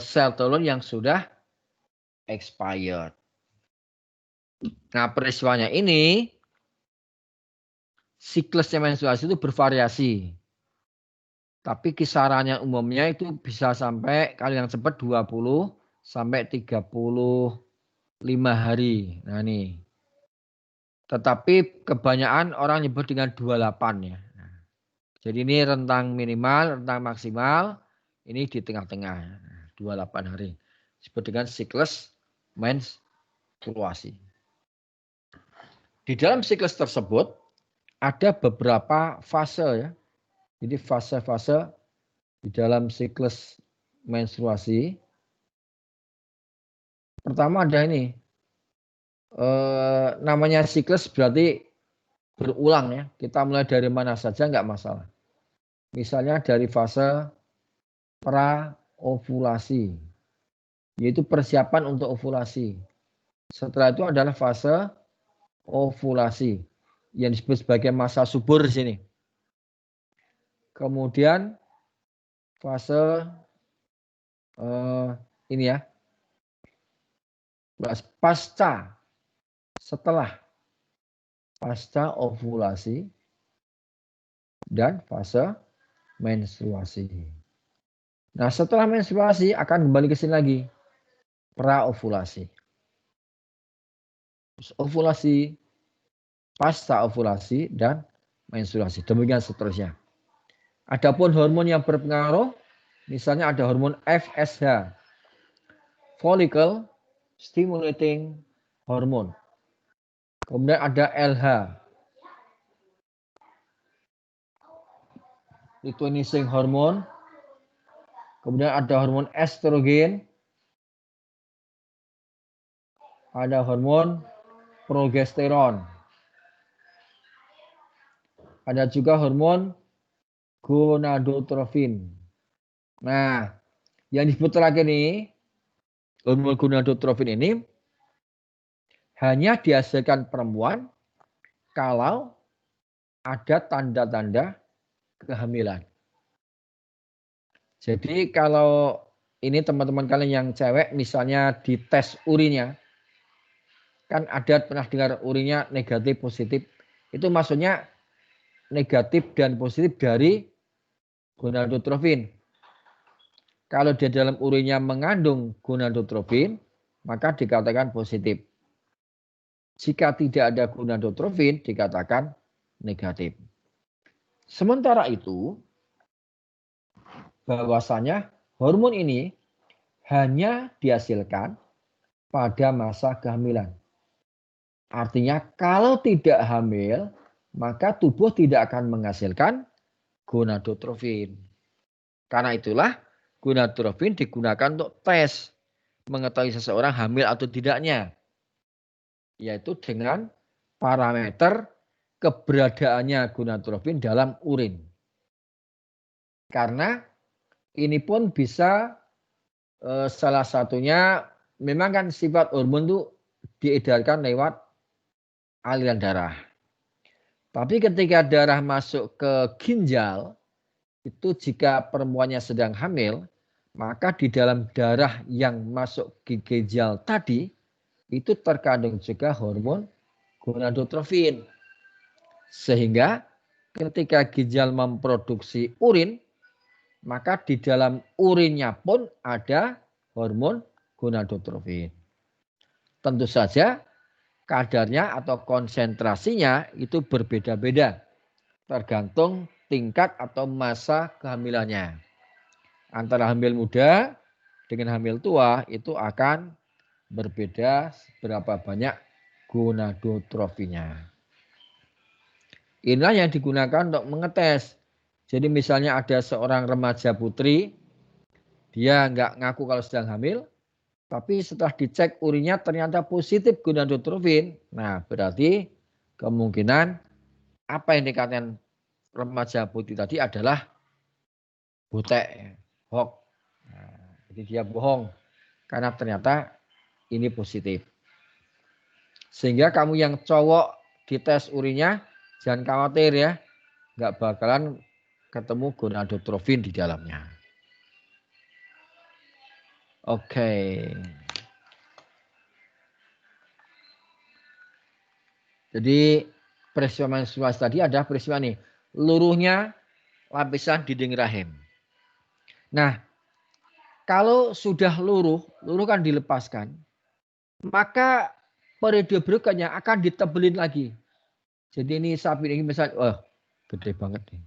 sel telur yang sudah expired. Nah, peristiwanya ini siklusnya menstruasi itu bervariasi. Tapi kisarannya umumnya itu bisa sampai kalau yang cepat 20 sampai 35 hari. Nah, ini. Tetapi kebanyakan orang nyebut dengan 28 ya. Nah, jadi ini rentang minimal, rentang maksimal, ini di tengah-tengah. 28 hari. Disebut dengan siklus menstruasi. Di dalam siklus tersebut ada beberapa fase ya. Jadi fase-fase di dalam siklus menstruasi. Pertama ada ini. Namanya siklus berarti berulang ya. Kita mulai dari mana saja nggak masalah. Misalnya dari fase pra-ovulasi. Yaitu persiapan untuk ovulasi. Setelah itu adalah fase ovulasi. Yang disebut sebagai masa subur di sini. Kemudian fase ini ya. Pasca ovulasi dan fase menstruasi. Nah, setelah menstruasi akan kembali ke sini lagi. Pra-ovulasi. Ovulasi, pasca ovulasi dan menstruasi. Demikian seterusnya. Adapun hormon yang berpengaruh, misalnya ada hormon FSH, follicle stimulating hormone. Kemudian ada LH, luteinizing hormone. Kemudian ada hormon estrogen, ada hormon progesteron, ada juga hormon gonadotrofin. Nah, yang disebut terakhir ini, hormon gonadotrofin ini hanya dihasilkan perempuan kalau ada tanda-tanda kehamilan. Jadi kalau ini teman-teman kalian yang cewek misalnya di tes urinnya, kan ada pernah dengar urinnya negatif positif. Itu maksudnya negatif dan positif dari gonadotrofin. Kalau di dalam urinnya mengandung gonadotrofin, maka dikatakan positif. Jika tidak ada gonadotrofin, dikatakan negatif. Sementara itu, bahwasanya hormon ini hanya dihasilkan pada masa kehamilan. Artinya kalau tidak hamil, maka tubuh tidak akan menghasilkan gonadotrofin. Karena itulah gonadotrofin digunakan untuk tes mengetahui seseorang hamil atau tidaknya. Yaitu dengan parameter keberadaannya gonadotrofin dalam urin. Karena ini pun bisa salah satunya memang kan sifat hormon itu diedarkan lewat aliran darah. Tapi ketika darah masuk ke ginjal, itu jika perempuannya sedang hamil, maka di dalam darah yang masuk ke ginjal tadi, itu terkandung juga hormon gonadotrofin. Sehingga ketika ginjal memproduksi urin, maka di dalam urinnya pun ada hormon gonadotrofin. Tentu saja kadarnya atau konsentrasinya itu berbeda-beda. Tergantung tingkat atau masa kehamilannya. Antara hamil muda dengan hamil tua itu akan berbeda berapa banyak gonadotrofinnya. Inilah yang digunakan untuk mengetes. Jadi misalnya ada seorang remaja putri, dia nggak ngaku kalau sedang hamil, tapi setelah dicek urinnya ternyata positif gonadotropin. Nah, berarti kemungkinan apa yang dikatakan remaja putri tadi adalah butek, hoax. Nah, jadi dia bohong karena ternyata ini positif. Sehingga kamu yang cowok dites urinnya jangan khawatir ya, nggak bakalan ketemu gonadotropin di dalamnya. Oke. Jadi peristiwa menstruasi tadi ada peristiwa nih, luruhnya lapisan dinding rahim. Nah, kalau sudah luruh kan dilepaskan, maka periode berikutnya akan ditebelin lagi. Jadi ini sapi ini misalnya, wah gede banget nih.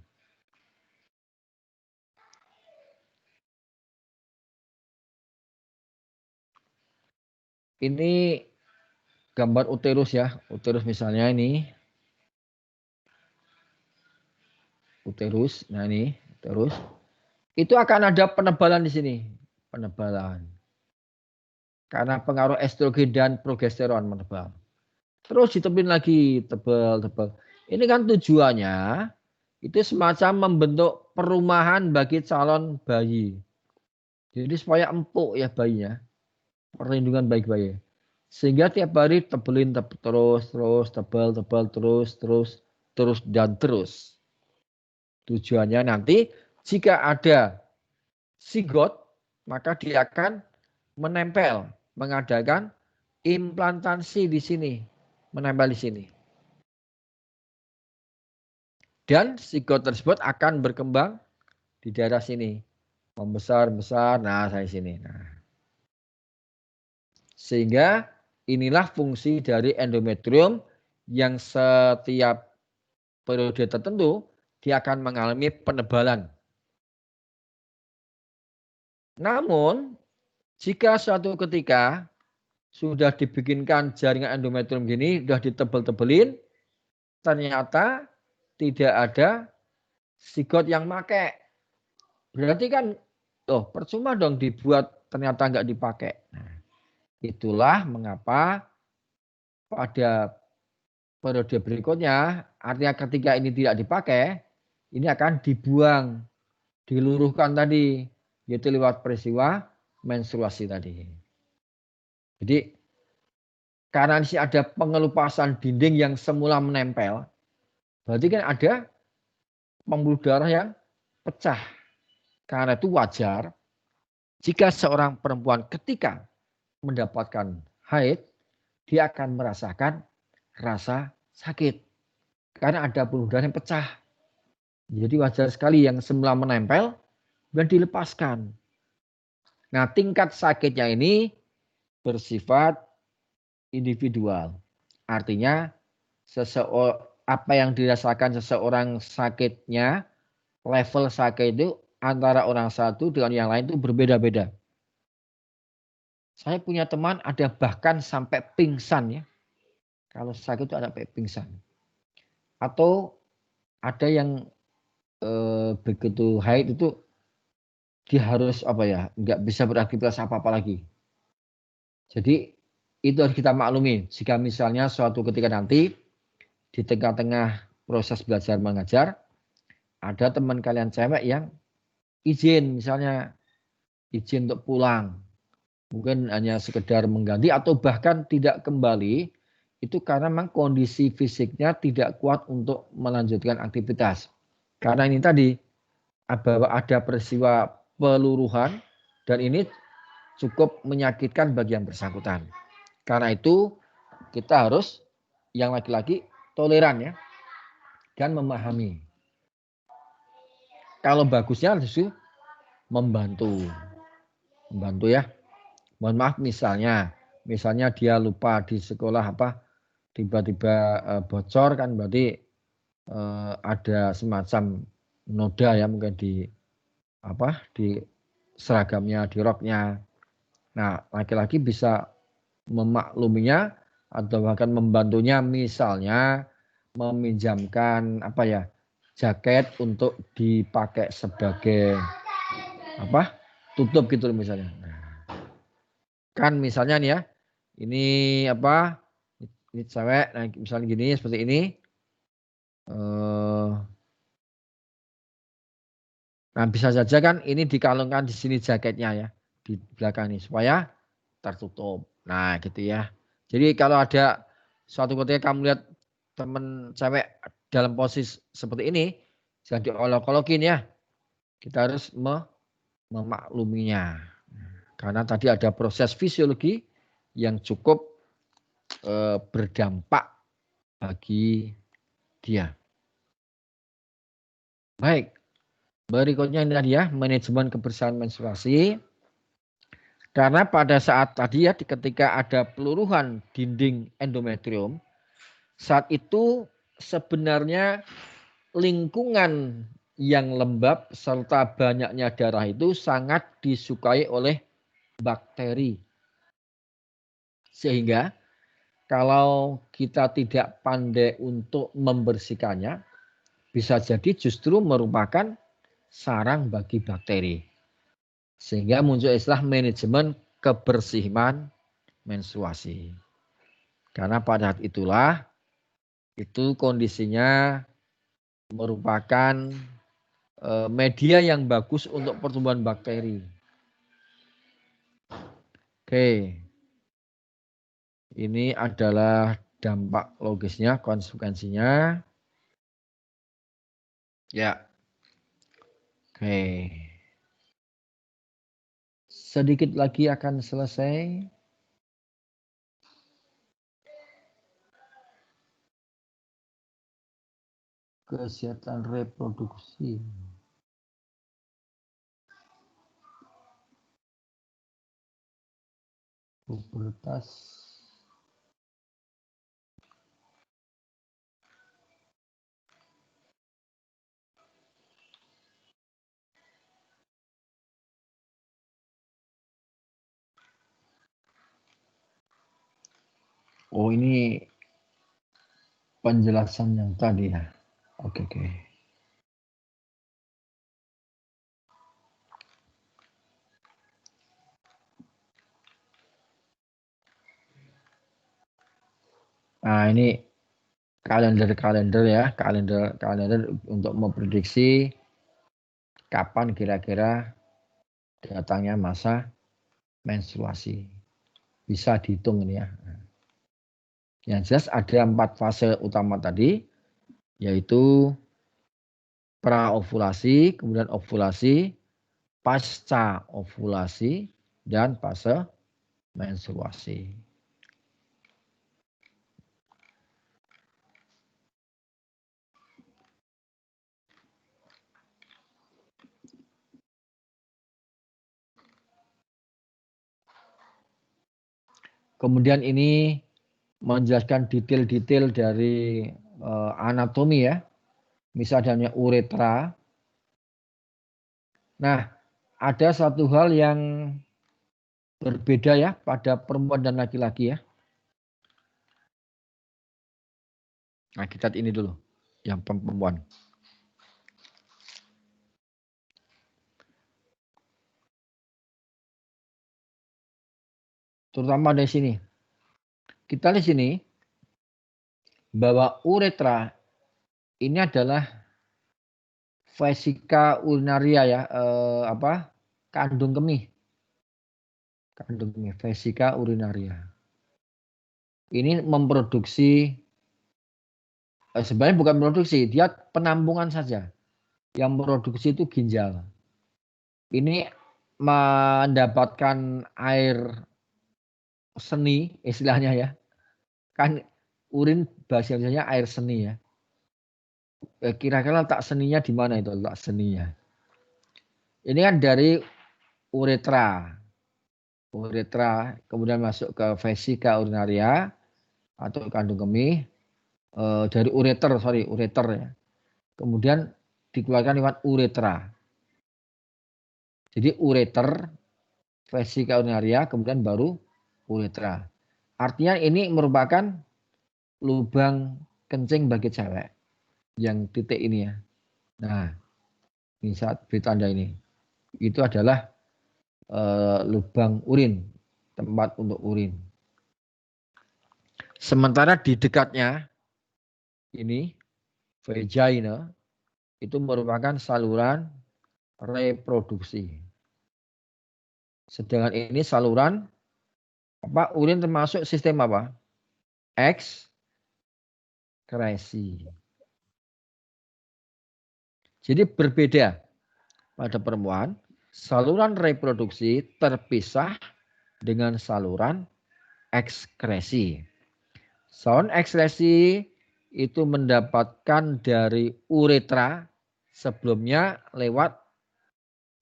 Ini gambar uterus ya, uterus misalnya ini. Uterus, nah ini uterus. Itu akan ada penebalan di sini, penebalan. Karena pengaruh estrogen dan progesteron menebal. Terus ditebelin lagi, tebal. Ini kan tujuannya itu semacam membentuk perumahan bagi calon bayi. Jadi supaya empuk ya bayinya, perlindungan baik bayi. Sehingga tiap hari tebelin terus, tebal, terus dan terus. Tujuannya nanti jika ada zigot, maka dia akan menempel, mengadakan implantasi di sini, menempel di sini. Dan zigot tersebut akan berkembang di daerah sini, membesar, nah saya sini. Nah, sehingga inilah fungsi dari endometrium yang setiap periode tertentu dia akan mengalami penebalan. Namun jika suatu ketika sudah dibikinkan jaringan endometrium gini, sudah ditebel-tebelin, ternyata tidak ada zigot yang pakai. Berarti kan, percuma dong dibuat ternyata nggak dipakai. Nah, itulah mengapa pada periode berikutnya, artinya ketika ini tidak dipakai, ini akan dibuang, diluruhkan tadi, yaitu lewat peristiwa menstruasi tadi. Jadi karena di sini ada pengelupasan dinding yang semula menempel, berarti kan ada pembuluh darah yang pecah. Karena itu wajar jika seorang perempuan ketika mendapatkan haid, dia akan merasakan rasa sakit. Karena ada pembuluh darah yang pecah. Jadi wajar sekali yang semula menempel dan dilepaskan. Nah, tingkat sakitnya ini bersifat individual. Artinya apa yang dirasakan seseorang sakitnya, level sakit itu antara orang satu dengan yang lain itu berbeda-beda. Saya punya teman ada bahkan sampai pingsan ya. Kalau sakit itu ada sampai pingsan. Atau ada yang begitu haid itu dia harus nggak bisa beraktivitas apa-apa lagi. Jadi itu harus kita maklumi. Jika misalnya suatu ketika nanti di tengah-tengah proses belajar mengajar, ada teman kalian cewek yang izin, misalnya izin untuk pulang. Mungkin hanya sekedar mengganti atau bahkan tidak kembali, itu karena memang kondisi fisiknya tidak kuat untuk melanjutkan aktivitas. Karena ini tadi ada peristiwa peluruhan dan ini cukup menyakitkan bagi yang bersangkutan. Karena itu kita harus yang laki-laki toleran ya dan memahami. Kalau bagusnya justru membantu ya. Mohon maaf misalnya dia lupa di sekolah tiba-tiba bocor kan berarti ada semacam noda ya mungkin di seragamnya, di roknya. Nah, laki-laki bisa memakluminya atau bahkan membantunya misalnya meminjamkan apa ya, jaket untuk dipakai sebagai apa, tutup gitu misalnya. Kan misalnya nih ya, ini apa, ini cewek, nah misalnya gini seperti ini. Nah bisa saja kan ini dikalungkan di sini jaketnya ya, di belakang ini supaya tertutup. Nah gitu ya. Jadi kalau ada suatu ketika kamu lihat teman cewek dalam posisi seperti ini, jangan diolok-olokin ya. Kita harus memakluminya. Karena tadi ada proses fisiologi yang cukup berdampak bagi dia. Baik, berikutnya ini tadi ya, manajemen kebersihan menstruasi. Karena pada saat tadi ya, ketika ada peluruhan dinding endometrium, saat itu sebenarnya lingkungan yang lembab serta banyaknya darah itu sangat disukai oleh bakteri. Sehingga kalau kita tidak pandai untuk membersihkannya, bisa jadi justru merupakan sarang bagi bakteri. Sehingga muncul istilah manajemen kebersihan menstruasi. Karena pada saat itulah itu kondisinya merupakan media yang bagus untuk pertumbuhan bakteri. Oke. Ini adalah dampak logisnya, konsekuensinya. Ya. Oke. Sedikit lagi akan selesai. Kesehatan reproduksi. Pubertas. Oh ini penjelasan yang tadi ya. Oke. Nah ini kalender ya, kalender untuk memprediksi kapan kira-kira datangnya masa menstruasi. Bisa dihitung ini ya. Yang jelas ada 4 fase utama tadi, yaitu praovulasi, kemudian ovulasi, pasca ovulasi, dan fase menstruasi. Kemudian ini menjelaskan detail-detail dari anatomi ya. Misalnya uretra. Nah, ada satu hal yang berbeda ya pada perempuan dan laki-laki ya. Nah, kita lihat ini dulu yang perempuan. Terutama di sini. Kita lihat sini bahwa uretra ini adalah vesika urinaria ya, kandung kemih. Kandung kemih, vesika urinaria. Ini memproduksi, sebenarnya bukan produksi, dia penampungan saja. Yang memproduksi itu ginjal. Ini mendapatkan air seni istilahnya ya. Kan urin bahasa Indonesianya air seni ya. Kira-kira letak seninya di mana itu letak seninya? Ini kan dari uretra. Uretra kemudian masuk ke vesika urinaria atau kandung kemih, dari ureter ya. Kemudian dikeluarkan lewat uretra. Jadi ureter, vesika urinaria, kemudian baru uretra. Artinya ini merupakan lubang kencing bagi cewek. Yang titik ini ya. Nah, ini saat beri tanda ini. Itu adalah lubang urin, tempat untuk urin. Sementara di dekatnya ini vagina itu merupakan saluran reproduksi. Sedangkan ini saluran urin termasuk sistem apa? Ekskresi. Jadi berbeda pada perempuan, saluran reproduksi terpisah dengan saluran ekskresi. Saluran ekskresi itu mendapatkan dari uretra, sebelumnya lewat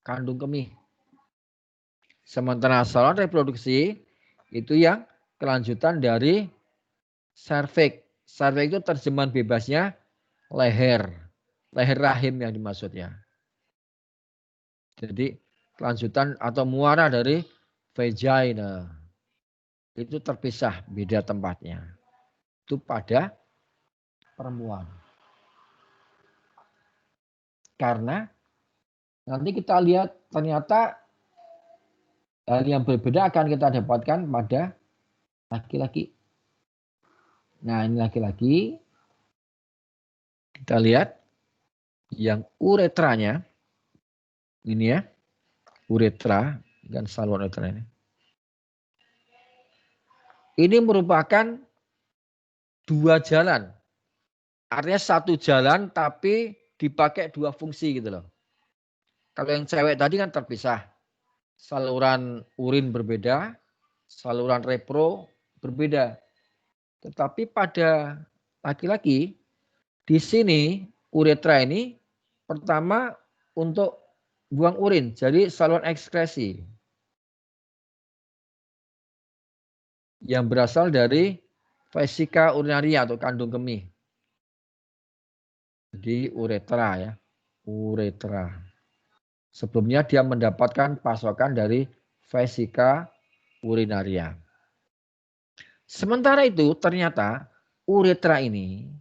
kandung kemih. Sementara saluran reproduksi itu yang kelanjutan dari serviks. Serviks itu terjemahan bebasnya leher rahim yang dimaksudnya. Jadi kelanjutan atau muara dari vagina itu terpisah, beda tempatnya. Itu pada perempuan. Karena nanti kita lihat ternyata hal yang berbeda akan kita dapatkan pada laki-laki. Nah, ini laki-laki. Kita lihat yang uretranya. Ini ya. Uretra dan saluran uretra ini. Ini merupakan dua jalan. Artinya satu jalan tapi dipakai dua fungsi gitu loh. Kalau yang cewek tadi kan terpisah. Saluran urin berbeda, saluran repro berbeda. Tetapi pada laki-laki di sini uretra ini pertama untuk buang urin, jadi saluran ekskresi yang berasal dari vesika urinaria atau kandung kemih. Jadi uretra ya, uretra. Sebelumnya dia mendapatkan pasokan dari vesika urinaria. Sementara itu ternyata uretra ini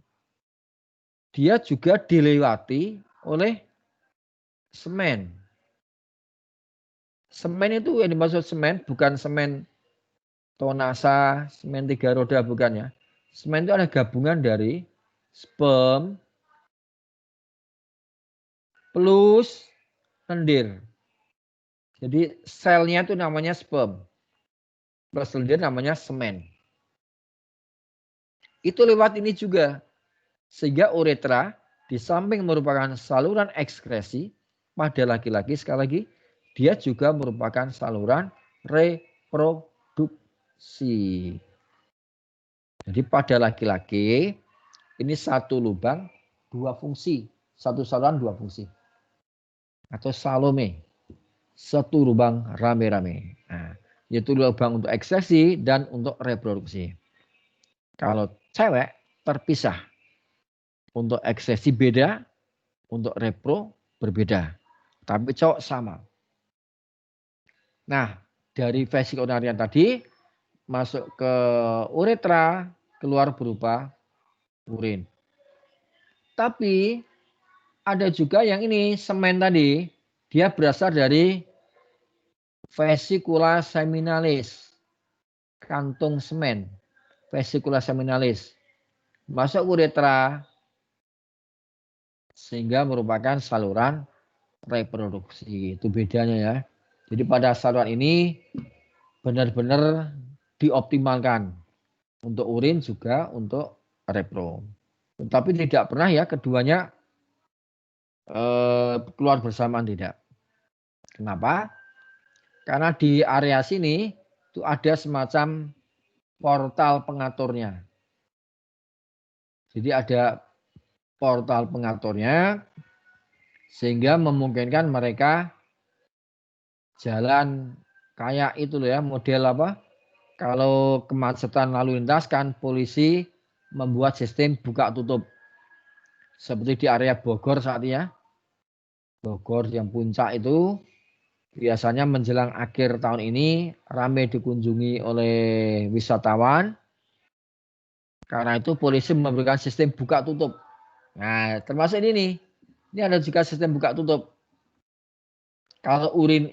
dia juga dilewati oleh semen. Semen itu yang dimaksud semen bukan semen tonasa, semen 3 roda bukan ya. Semen itu ada gabungan dari sperm plus lendir. Jadi selnya itu namanya sperm. Plus lendir namanya semen. Itu lewat ini juga. Sehingga uretra di samping merupakan saluran ekskresi pada laki-laki, sekali lagi dia juga merupakan saluran reproduksi. Jadi pada laki-laki ini satu lubang dua fungsi, satu saluran dua fungsi. Atau salome, satu lubang rame-rame. Nah, yaitu lubang untuk ekskresi dan untuk reproduksi. Kalau cewek terpisah. Untuk ekskresi beda, untuk repro berbeda. Tapi cowok sama. Nah, dari vesika urinaria tadi masuk ke uretra, keluar berupa urin. Tapi ada juga yang ini semen tadi, dia berasal dari vesikula seminalis, kantung semen, vesikula seminalis, masuk uretra sehingga merupakan saluran reproduksi. Itu bedanya ya. Jadi pada saluran ini benar-benar dioptimalkan untuk urin juga untuk repro. Tetapi tidak pernah ya keduanya keluar bersamaan, tidak. Kenapa? Karena di area sini itu ada semacam portal pengaturnya. Jadi ada portal pengaturnya sehingga memungkinkan mereka jalan kayak itu loh ya, model apa? Kalau kemacetan lalu lintas kan polisi membuat sistem buka tutup. Seperti di area Bogor saat ini ya. Bogor yang puncak itu biasanya menjelang akhir tahun ini ramai dikunjungi oleh wisatawan. Karena itu polisi memberikan sistem buka tutup. Nah, termasuk ini nih. Ini ada juga sistem buka tutup. Kalau urin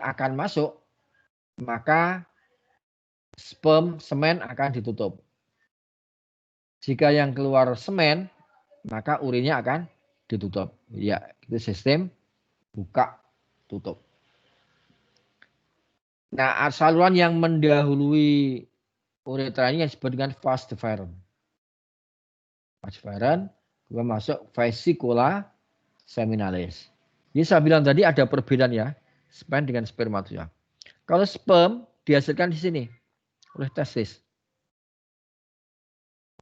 akan masuk, maka semen akan ditutup. Jika yang keluar semen, maka urinnya akan ditutup. Ya, itu sistem buka tutup. Nah, saluran yang mendahului uretra ini yang disebut dengan vas deferens. Vas deferens juga masuk vesicula seminalis. Ini saya bilang tadi ada perbedaan ya, sperma dengan spermatozoa. Kalau sperm dihasilkan di sini oleh testis,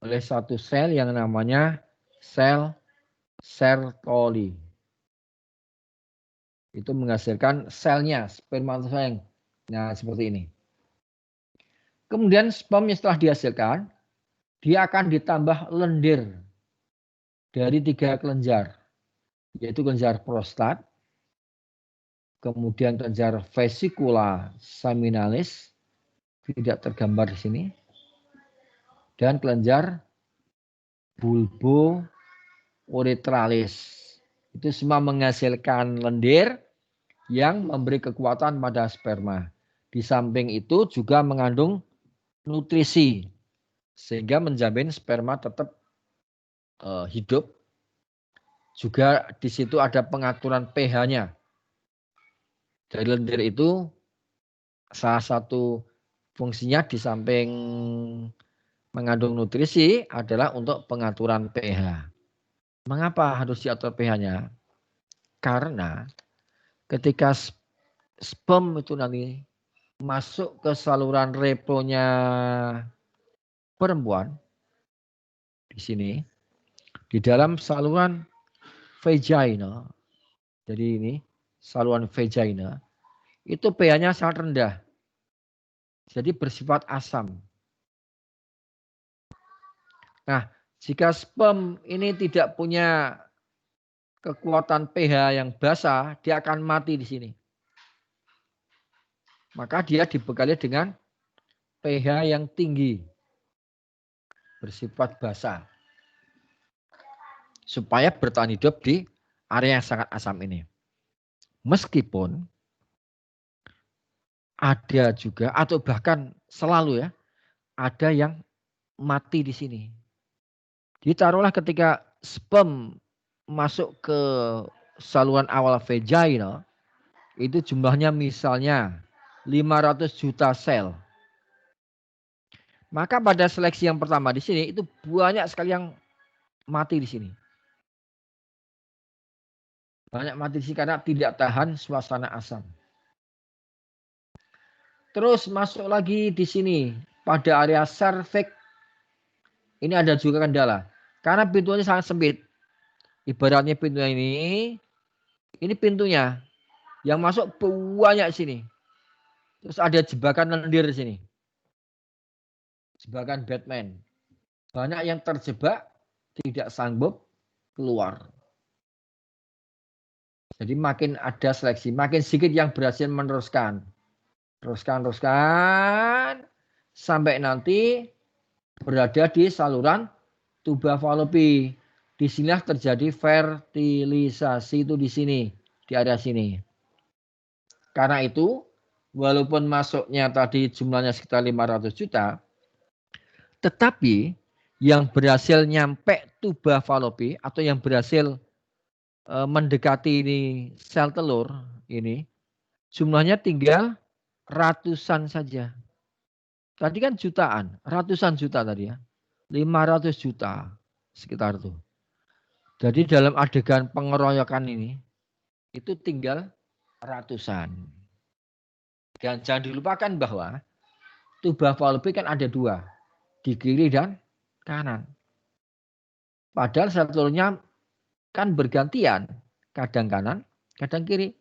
oleh satu sel yang namanya sel Sertoli. Itu menghasilkan selnya spermatozoa. Nah, seperti ini. Kemudian sperm yang setelah dihasilkan, dia akan ditambah lendir dari 3 kelenjar, yaitu kelenjar prostat, kemudian kelenjar vesicula seminalis, tidak tergambar di sini, dan kelenjar bulbo-uretralis. Itu semua menghasilkan lendir yang memberi kekuatan pada sperma. Di samping itu juga mengandung nutrisi, sehingga menjamin sperma tetap hidup. Juga di situ ada pengaturan pH-nya. Dari lendir itu salah satu fungsinya di samping mengandung nutrisi adalah untuk pengaturan pH. Mengapa harus diatur pH-nya? Karena ketika sperm itu nanti masuk ke saluran repronya perempuan, di sini, di dalam saluran vagina, jadi ini saluran vagina, itu pH-nya sangat rendah. Jadi bersifat asam. Nah, jika sperm ini tidak punya kekuatan pH yang basah, dia akan mati di sini. Maka dia dibekali dengan pH yang tinggi, bersifat basah, supaya bertahan hidup di area yang sangat asam ini. Meskipun ada juga, atau bahkan selalu ya, ada yang mati di sini. Ditaruhlah ketika sperm masuk ke saluran awal vagina, itu jumlahnya misalnya 500 juta sel. Maka pada seleksi yang pertama di sini itu banyak sekali yang mati di sini. Banyak mati di sini karena tidak tahan suasana asam. Terus masuk lagi di sini pada area serviks. Ini ada juga kendala. Karena pintunya sangat sempit. Ibaratnya pintunya ini pintunya. Yang masuk banyak sini. Terus ada jebakan lendir di sini. Jebakan Batman. Banyak yang terjebak, tidak sanggup keluar. Jadi makin ada seleksi, makin sedikit yang berhasil meneruskan. Teruskan, sampai nanti berada di saluran tuba Fallopi. Di sinilah terjadi fertilisasi, itu di sini, di area sini. Karena itu, walaupun masuknya tadi jumlahnya sekitar 500 juta, tetapi yang berhasil nyampe tuba Fallopi atau yang berhasil mendekati ini sel telur ini, jumlahnya tinggal ratusan saja. Tadi kan jutaan, ratusan juta tadi ya. 500 juta sekitar itu. Jadi dalam adegan pengeroyokan ini, itu tinggal ratusan. Dan jangan dilupakan bahwa tuba Fallopi kan ada 2, di kiri dan kanan. Padahal sel telurnya kan bergantian, kadang kanan, kadang kiri.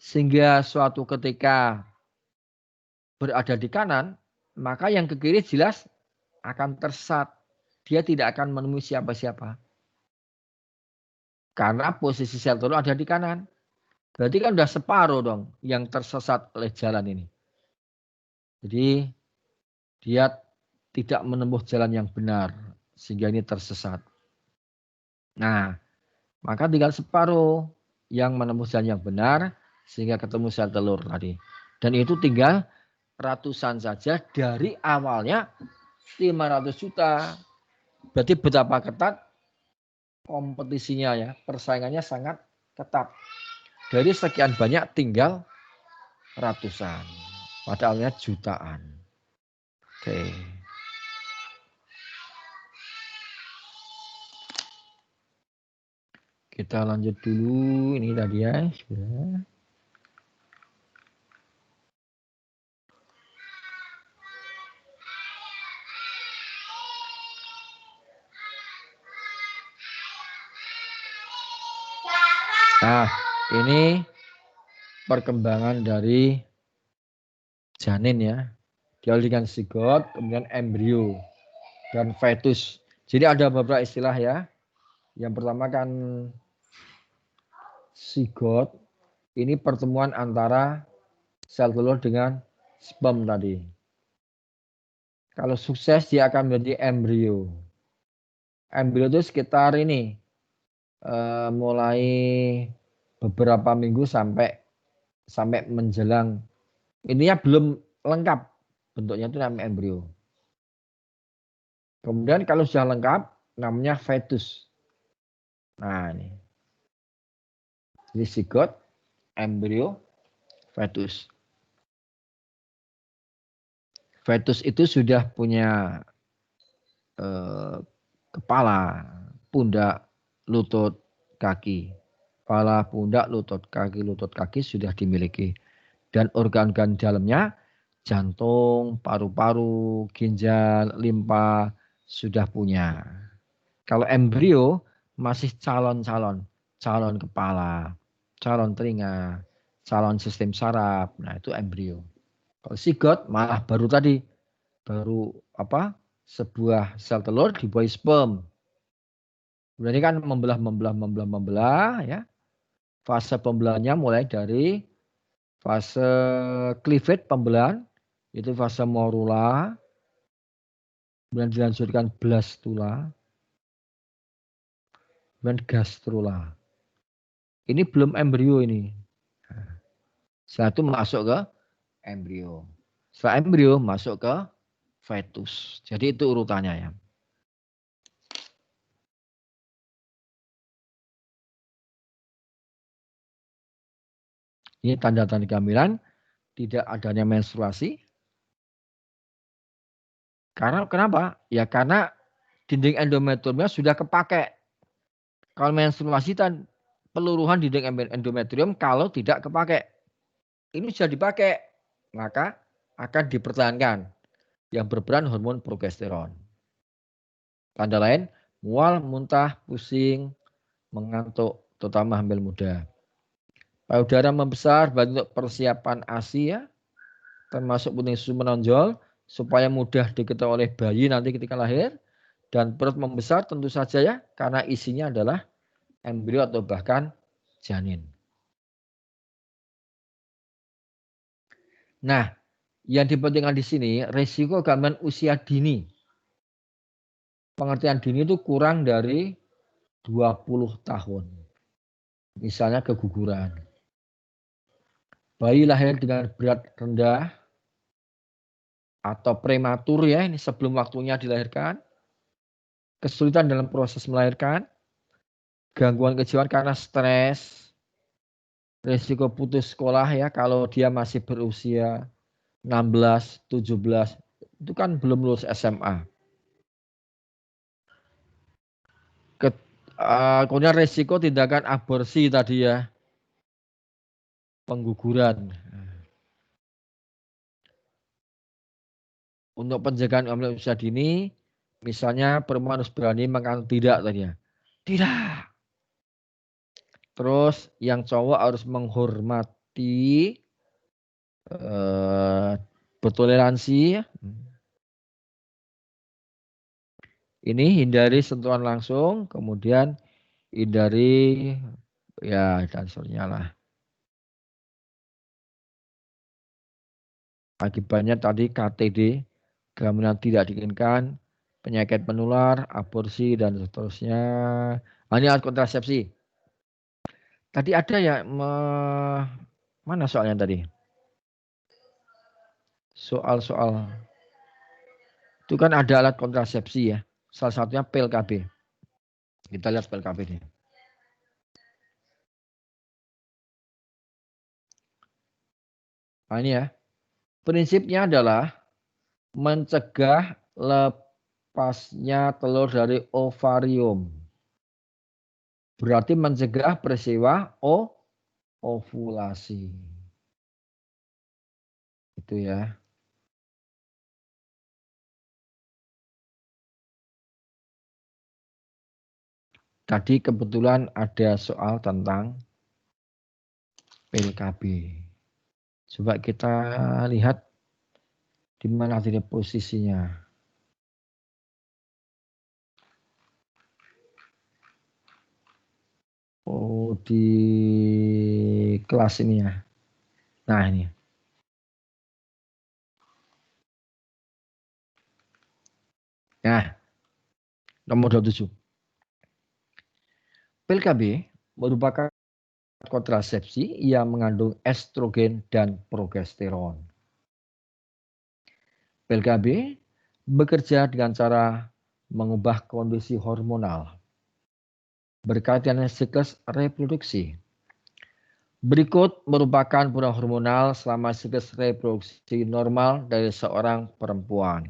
Sehingga suatu ketika berada di kanan, maka yang ke kiri jelas akan tersesat. Dia tidak akan menemui siapa-siapa. Karena posisi sel telur ada di kanan. Berarti kan sudah separuh dong yang tersesat oleh jalan ini. Jadi dia tidak menempuh jalan yang benar sehingga ini tersesat. Nah, maka tinggal separuh yang menempuh jalan yang benar sehingga ketemu sel telur tadi. Dan itu tinggal ratusan saja dari awalnya 500 juta. Berarti betapa ketat kompetisinya ya, persaingannya sangat ketat. Dari sekian banyak tinggal ratusan, padahalnya jutaan. Oke. Kita lanjut dulu, ini tadi ya. Sudah. Nah, ini perkembangan dari janin ya. Diawali dengan zigot, kemudian embrio, dan fetus. Jadi ada beberapa istilah ya. Yang pertama kan zigot, ini pertemuan antara sel telur dengan sperm tadi. Kalau sukses dia akan menjadi embrio. Embrio itu sekitar ini, mulai beberapa minggu sampai menjelang, ininya belum lengkap bentuknya, itu namanya embrio. Kemudian kalau sudah lengkap namanya fetus. Nah ini, jadi zigot, embrio, fetus. Fetus itu sudah punya kepala, pundak, lutut, kaki. Kepala, pundak, lutut, kaki sudah dimiliki. Dan organ-organ dalamnya, jantung, paru-paru, ginjal, limpa, sudah punya. Kalau embrio masih calon-calon kepala, calon telinga, calon sistem saraf. Nah, itu embrio. Kalau zigot malah baru sebuah sel telur dibuahi sperm. Kemudian ini kan membelah ya. Fase pembelahannya mulai dari fase cleavage pembelahan, itu fase morula, kemudian dilanjutkan blastula, dan gastrula. Ini belum embrio ini. Setelah itu masuk ke embrio. Setelah embrio masuk ke fetus. Jadi itu urutannya ya. Ini tanda-tanda kehamilan, tidak adanya menstruasi. Karena kenapa? Ya karena dinding endometriumnya sudah kepakai. Kalau menstruasi dan peluruhan dinding endometrium kalau tidak kepakai. Ini sudah dipakai, maka akan dipertahankan yang berperan hormon progesteron. Tanda lain, mual, muntah, pusing, mengantuk, terutama hamil muda. Payudara membesar untuk persiapan ASI ya, termasuk puting susu menonjol supaya mudah diketahui oleh bayi nanti ketika lahir. Dan perut membesar tentu saja ya, karena isinya adalah embrio atau bahkan janin. Nah, yang dipentingkan di sini resiko gangguan usia dini. Pengertian dini itu kurang dari 20 tahun. Misalnya keguguran. Bayi lahir dengan berat rendah atau prematur ya, ini sebelum waktunya dilahirkan. Kesulitan dalam proses melahirkan. Gangguan kejiwaan karena stres. Risiko putus sekolah ya kalau dia masih berusia 16, 17. Itu kan belum lulus SMA. Kemudian risiko tindakan aborsi tadi ya. Pengguguran. Untuk pencegahan hamil usia dini, misalnya perempuan harus berani mengatakan tidak tadi ya. Tidak. Terus yang cowok harus menghormati, bertoleransi. Ini hindari sentuhan langsung, kemudian hindari ya dansurnya lah. Akibatnya tadi KTD, kehamilan tidak diinginkan, penyakit menular, aborsi, dan seterusnya. Ini alat kontrasepsi. Tadi ada ya, mana soalnya tadi? Soal-soal. Itu kan ada alat kontrasepsi ya. Salah satunya pil KB. Kita lihat pil KB ini. Nah ini ya. Prinsipnya adalah mencegah lepasnya telur dari ovarium. Berarti mencegah peristiwa ovulasi. Itu ya. Tadi kebetulan ada soal tentang pil KB. Coba kita lihat di mana tadi posisinya. Oh, di kelas ini ya. Nah, ini. Nah, nomor 27. Pil KB merupakan kontrasepsi yang mengandung estrogen dan progesteron. Pil KB bekerja dengan cara mengubah kondisi hormonal berkaitan dengan siklus reproduksi. Berikut merupakan perubahan hormonal selama siklus reproduksi normal dari seorang perempuan.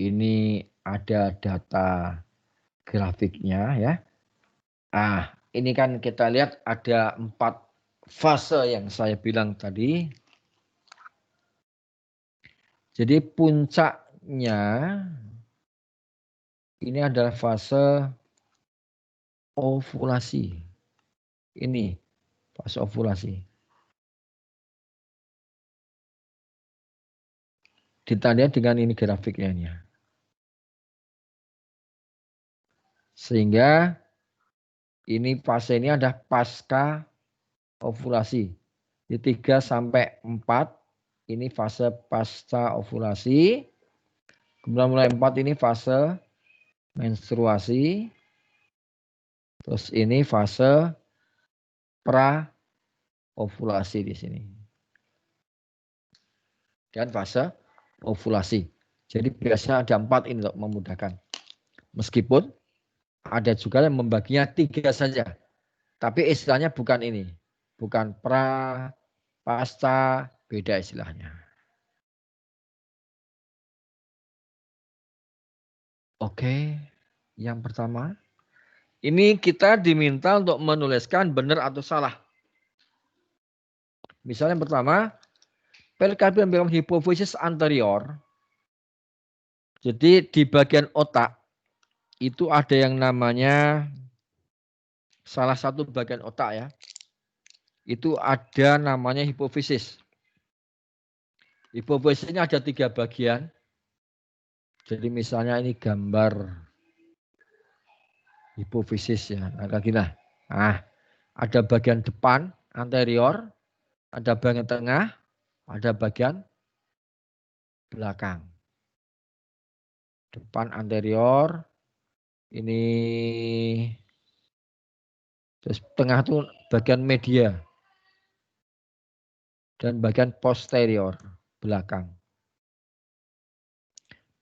Ini ada data grafiknya ya. Ini kan kita lihat ada 4 fase yang saya bilang tadi. Jadi puncaknya ini adalah fase ovulasi. Ini fase ovulasi. Ditandai dengan ini grafiknya ini. Sehingga ini fase ini ada pasca ovulasi. Di 3 sampai 4 ini fase pasca ovulasi. Kemudian mulai 4 ini fase menstruasi. Terus ini fase pra ovulasi di sini. Dan fase ovulasi. Jadi biasanya ada 4 ini untuk memudahkan. Meskipun ada juga yang membaginya 3 saja. Tapi istilahnya bukan ini. Bukan pra, pasca, beda istilahnya. Oke, yang pertama. Ini kita diminta untuk menuliskan benar atau salah. Misalnya yang pertama, pil KB memiliki hipofisis anterior. Jadi di bagian otak itu ada yang namanya salah satu bagian otak ya. Itu ada namanya hipofisis. Hipofisis ini ada 3 bagian. Jadi misalnya ini gambar hipofisis ya. Nah, ada bagian depan anterior, ada bagian tengah, ada bagian belakang. Depan anterior, ini terus tengah itu bagian media dan bagian posterior belakang.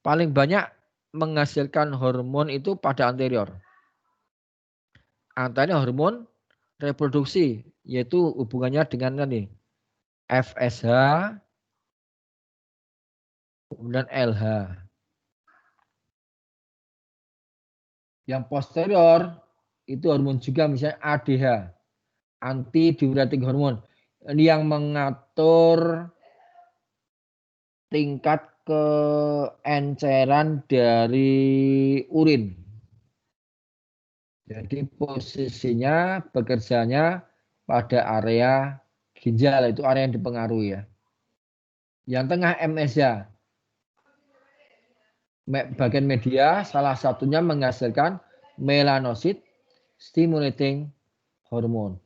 Paling banyak menghasilkan hormon itu pada anterior. Antaranya hormon reproduksi, yaitu hubungannya dengan ini FSH, kemudian LH. Yang posterior itu hormon juga, misalnya ADH, antidiuretik hormon, yang mengatur tingkat keenceran dari urin. Jadi posisinya bekerjanya pada area ginjal, itu area yang dipengaruhi ya. Yang tengah MSH, bagian media, salah satunya menghasilkan melanosit stimulating hormone,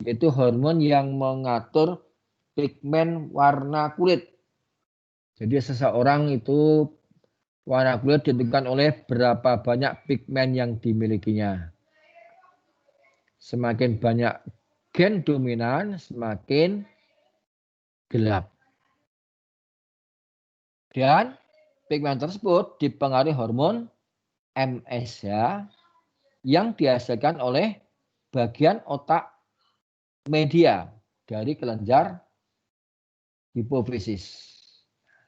yaitu hormon yang mengatur pigmen warna kulit. Jadi seseorang itu warna kulit ditentukan oleh berapa banyak pigmen yang dimilikinya. Semakin banyak gen dominan, semakin gelap. Dan pigmen tersebut dipengaruhi hormon MSH yang dihasilkan oleh bagian otak media dari kelenjar hipofisis.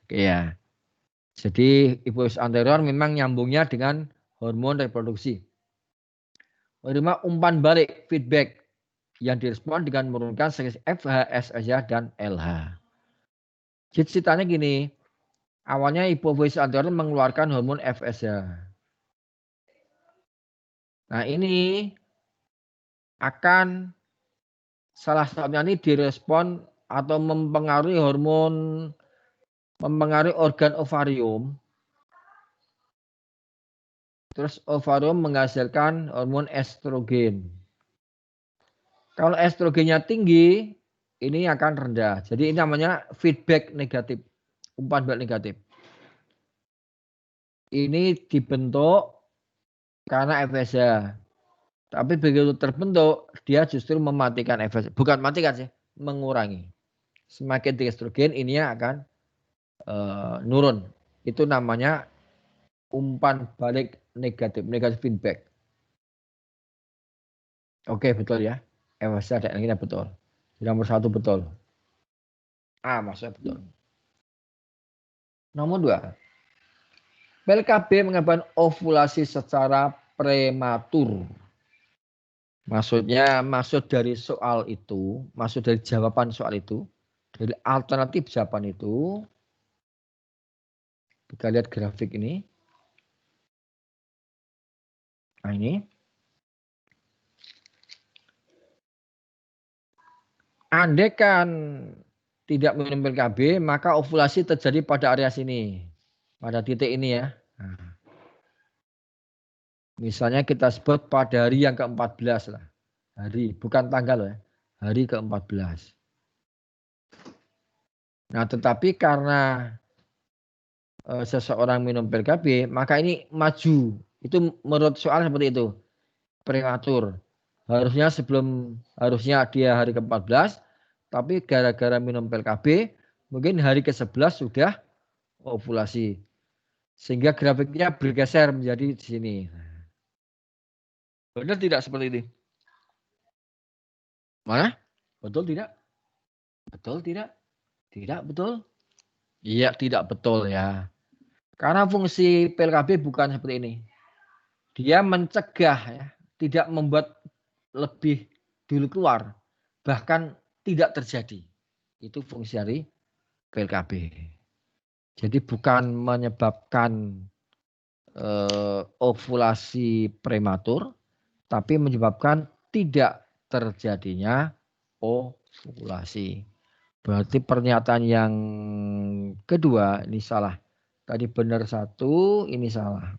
Ya. Jadi hipofisis anterior memang nyambungnya dengan hormon reproduksi. Menerima umpan balik feedback yang direspon dengan menurunkan sekresi FH, SH, dan LH. Jadi ceritanya gini, awalnya hipofisis anterior mengeluarkan hormon FSH. Nah ini akan salah satunya ini direspon atau mempengaruhi organ ovarium. Terus ovarium menghasilkan hormon estrogen. Kalau estrogennya tinggi, ini akan rendah. Jadi ini namanya feedback negatif, umpan balik negatif. Ini dibentuk karena FSH. Tapi begitu terbentuk, dia justru mematikan FSH. Bukan matikan sih, mengurangi. Semakin tinggi estrogen, ini akan nurun. Itu namanya umpan balik negatif, negatif feedback. Oke, betul ya. FSH dan LH betul. Nomor 1 betul. A maksudnya betul. Nomor 2. PLKB mengakibatkan ovulasi secara prematur. Maksudnya, maksud dari soal itu, maksud dari jawaban soal itu, dari alternatif jawaban itu, kita lihat grafik ini. Nah ini. Andaikan tidak minum PLKB, maka ovulasi terjadi pada area sini. Pada titik ini ya. Nah. Misalnya kita sebut pada hari yang ke-14 lah. Hari, bukan tanggal ya. Hari ke-14. Nah tetapi karena seseorang minum PLKB, maka ini maju. Itu menurut soal seperti itu. Prematur. Harusnya dia hari ke-14, tapi gara-gara minum PLKB, mungkin hari ke-11 sudah ovulasi. Sehingga grafiknya bergeser menjadi di sini. Benar tidak seperti ini? Mana? Betul tidak? Betul tidak? Tidak betul? Iya, tidak betul ya. Karena fungsi PLKB bukan seperti ini. Dia mencegah ya, tidak membuat lebih dulu keluar, bahkan tidak terjadi. Itu fungsi dari PLKB. Jadi bukan menyebabkan ovulasi prematur, tapi menyebabkan tidak terjadinya ovulasi. Berarti pernyataan yang kedua ini salah. Tadi benar 1, ini salah.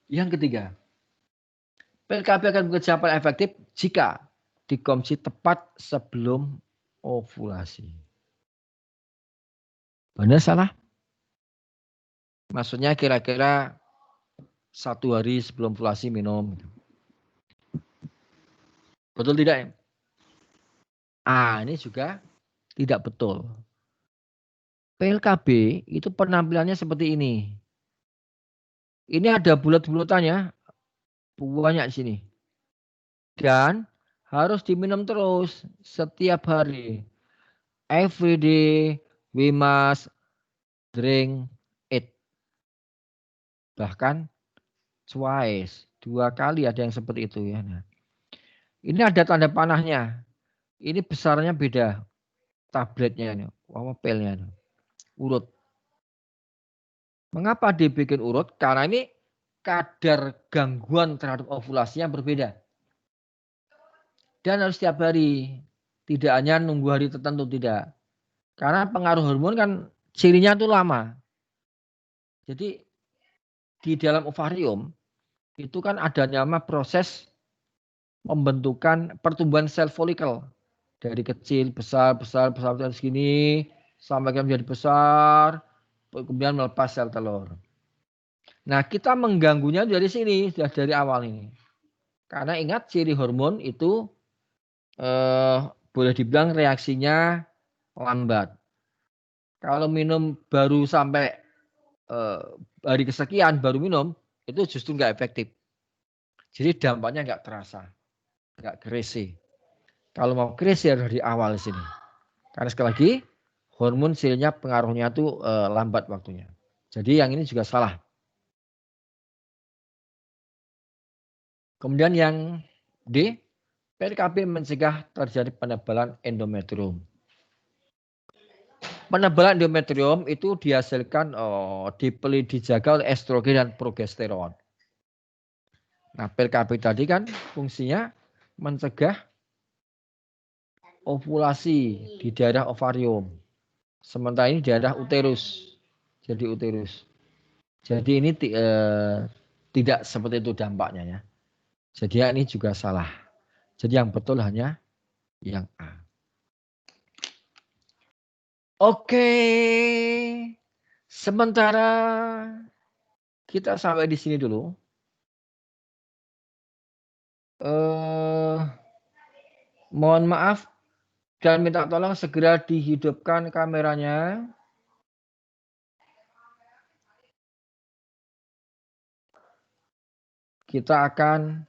Yang ketiga, PLKB akan bekerja paling efektif jika dikonsumsi tepat sebelum ovulasi. Benar salah? Maksudnya kira-kira 1 hari sebelum ovulasi minum. Betul tidak? Ini juga tidak betul. PLKB itu penampilannya seperti ini. Ini ada bulat-bulatannya. Banyak di sini. Dan harus diminum terus setiap hari. Every day we must drink it. Bahkan twice. 2 kali ada yang seperti itu ya. Nah, ini ada tanda panahnya. Ini besarnya beda. Tabletnya ini, pilnya ini. Urut. Mengapa dibikin urut? Karena ini kadar gangguan terhadap ovulasinya berbeda. Dan harus setiap hari. Tidak hanya nunggu hari tertentu, tidak. Karena pengaruh hormon kan cirinya itu lama. Jadi di dalam ovarium itu kan ada nama proses pembentukan pertumbuhan sel folikel. Dari kecil, besar segini. sampai menjadi besar, kemudian melepas sel telur. Nah, kita mengganggunya dari sini, sudah dari awal ini. Karena ingat ciri hormon itu boleh dibilang reaksinya lambat. Kalau minum baru sampai hari kesekian baru minum, itu justru nggak efektif. Jadi dampaknya nggak terasa, nggak kresi. Kalau mau kresi harus dari awal sini. Karena sekali lagi hormon silnya pengaruhnya itu lambat waktunya. Jadi yang ini juga salah. Kemudian yang D, PRKB mencegah terjadi penebalan endometrium. Penebalan endometrium itu dihasilkan dijaga oleh estrogen dan progesteron. Nah, PRKB tadi kan fungsinya mencegah ovulasi di daerah ovarium. Sementara ini daerah uterus. Jadi uterus. Jadi ini tidak seperti itu dampaknya ya. Jadi ini juga salah. Jadi yang betul hanya yang A. Oke. Sementara kita sampai di sini dulu. Mohon maaf dan minta tolong segera dihidupkan kameranya. Kita akan